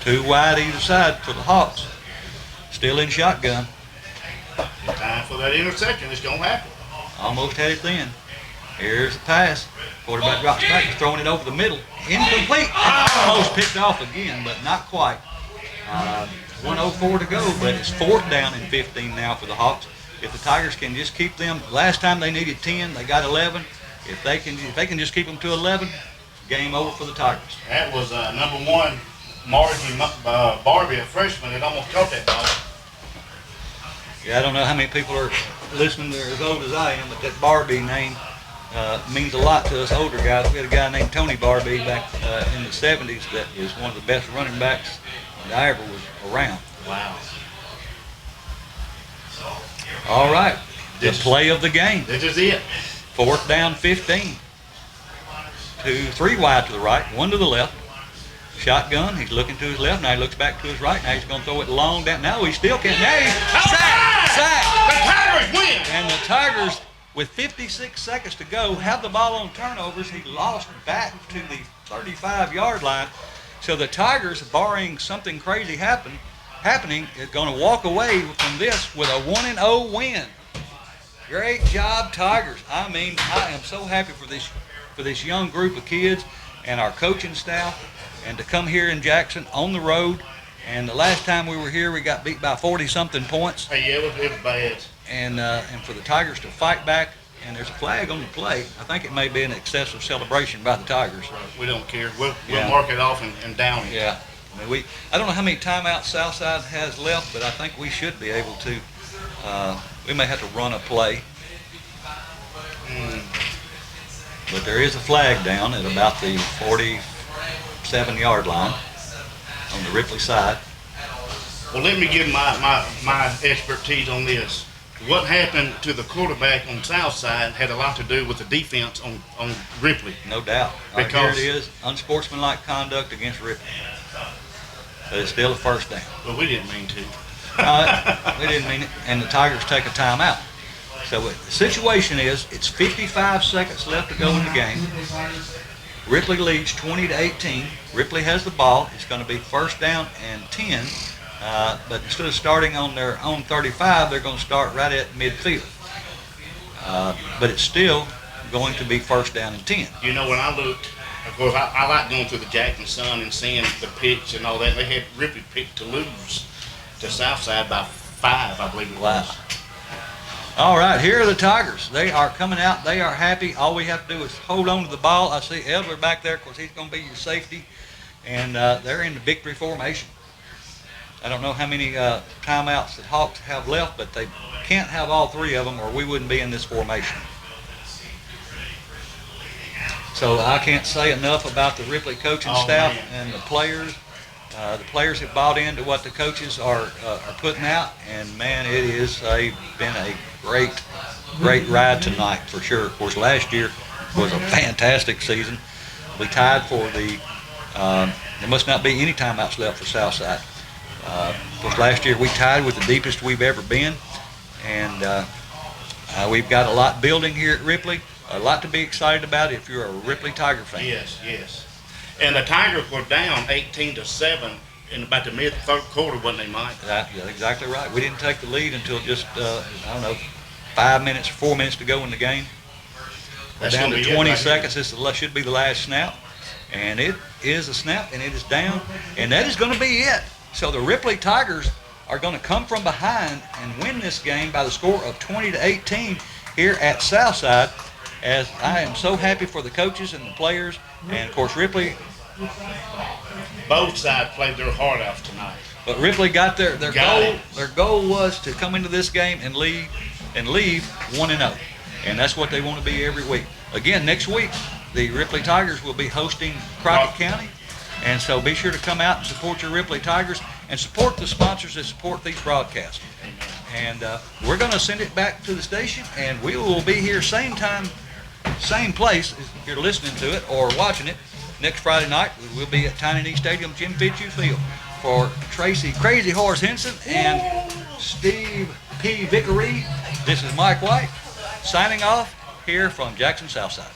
2 wide either side for the Hawks. Still in shotgun. Time for that interception. It's going to happen. Almost had it then. Here's the pass. Quarterback drops back. He's throwing it over the middle. Incomplete. Almost picked off again, but not quite. 1:04 to go, but it's fourth down and 15 now for the Hawks. If the Tigers can just keep them, last time they needed 10, they got 11. If they can just keep them to 11, game over for the Tigers. That was number 1, Margie Barbie, a freshman, that almost caught that ball. Yeah, I don't know how many people are listening that are as old as I am, but that Barbie name means a lot to us older guys. We had a guy named Tony Barbie back in the 70s that was one of the best running backs that I ever was around. Wow. All right, the play of the game. This is it. Fourth down 15. 3 wide to the right, 1 to the left. Shotgun, he's looking to his left, now he looks back to his right, now he's going to throw it long down. No, he still can't. Now he's sack. The Tigers win. And the Tigers, with 56 seconds to go, have the ball on turnovers. He lost back to the 35-yard line. So the Tigers, barring something crazy happening, is going to walk away from this with a 1-0 win. Great job, Tigers. I mean, I am so happy for this young group of kids and our coaching staff, and to come here in Jackson on the road. And the last time we were here, we got beat by 40-something points. Hey, yeah, it was bad. And for the Tigers to fight back, and there's a flag on the play. I think it may be an excessive celebration by the Tigers. We don't care. We'll mark it off and down it. Yeah. I mean, I don't know how many timeouts Southside has left, but I think we should be able to. We may have to run a play. but there is a flag down at about the 47-yard line on the Ripley side. Well, let me give my expertise on this. What happened to the quarterback on Southside had a lot to do with the defense on Ripley. No doubt. Right, Because- here it is, unsportsmanlike conduct against Ripley. But it's still a first down. But we didn't mean to. We didn't mean it, and the Tigers take a timeout. So the situation is, it's 55 seconds left to go in the game. Ripley leads 20-18. Ripley has the ball. It's going to be first down and 10. But instead of starting on their own 35, they're going to start right at midfield. But it's still going to be first down and 10. You know, when I looked, of course, I like going through the Jackson Sun and seeing the pitch and all that. They had Ripley picked to lose to Southside by 5, I believe it was. Wow. All right, here are the Tigers. They are coming out. They are happy. All we have to do is hold on to the ball. I see Edler back there. Of course, he's going to be your safety. And they're in the victory formation. I don't know how many timeouts that Hawks have left, but they can't have all 3 of them or we wouldn't be in this formation. So I can't say enough about the Ripley coaching staff and the players. The players have bought into what the coaches are putting out, and man, it is been a great ride tonight for sure. Of course, last year was a fantastic season. We tied for the. There must not be any timeouts left for Southside. Of course, last year we tied with the deepest we've ever been, and we've got a lot building here at Ripley. A lot to be excited about if you're a Ripley Tiger fan. Yes. And the Tigers were down 18-7 in about the mid-third quarter, wasn't they, Mike? That's exactly right. We didn't take the lead until just, 5 minutes or 4 minutes to go in the game. We're That's down gonna to be it 20 right seconds. This should be the last snap. And it is a snap, and it is down. And that is going to be it. So the Ripley Tigers are going to come from behind and win this game by the score of 20-18 here at Southside. As I am so happy for the coaches and the players. And, of course, Ripley. Both sides played their heart out tonight. But Ripley got their Got goal. it. Their goal was to come into this game and leave 1-0, and that's what they want to be every week. Again, next week the Ripley Tigers will be hosting Crockett County, and so be sure to come out and support your Ripley Tigers and support the sponsors that support these broadcasts. And we're going to send it back to the station, and we will be here same time, same place if you're listening to it or watching it. Next Friday night, we'll be at Tiny Knee Stadium, Jim Fitzhugh Field. For Tracy Crazy Horse Henson and Steve P. Vickery, this is Mike White signing off here from Jackson Southside.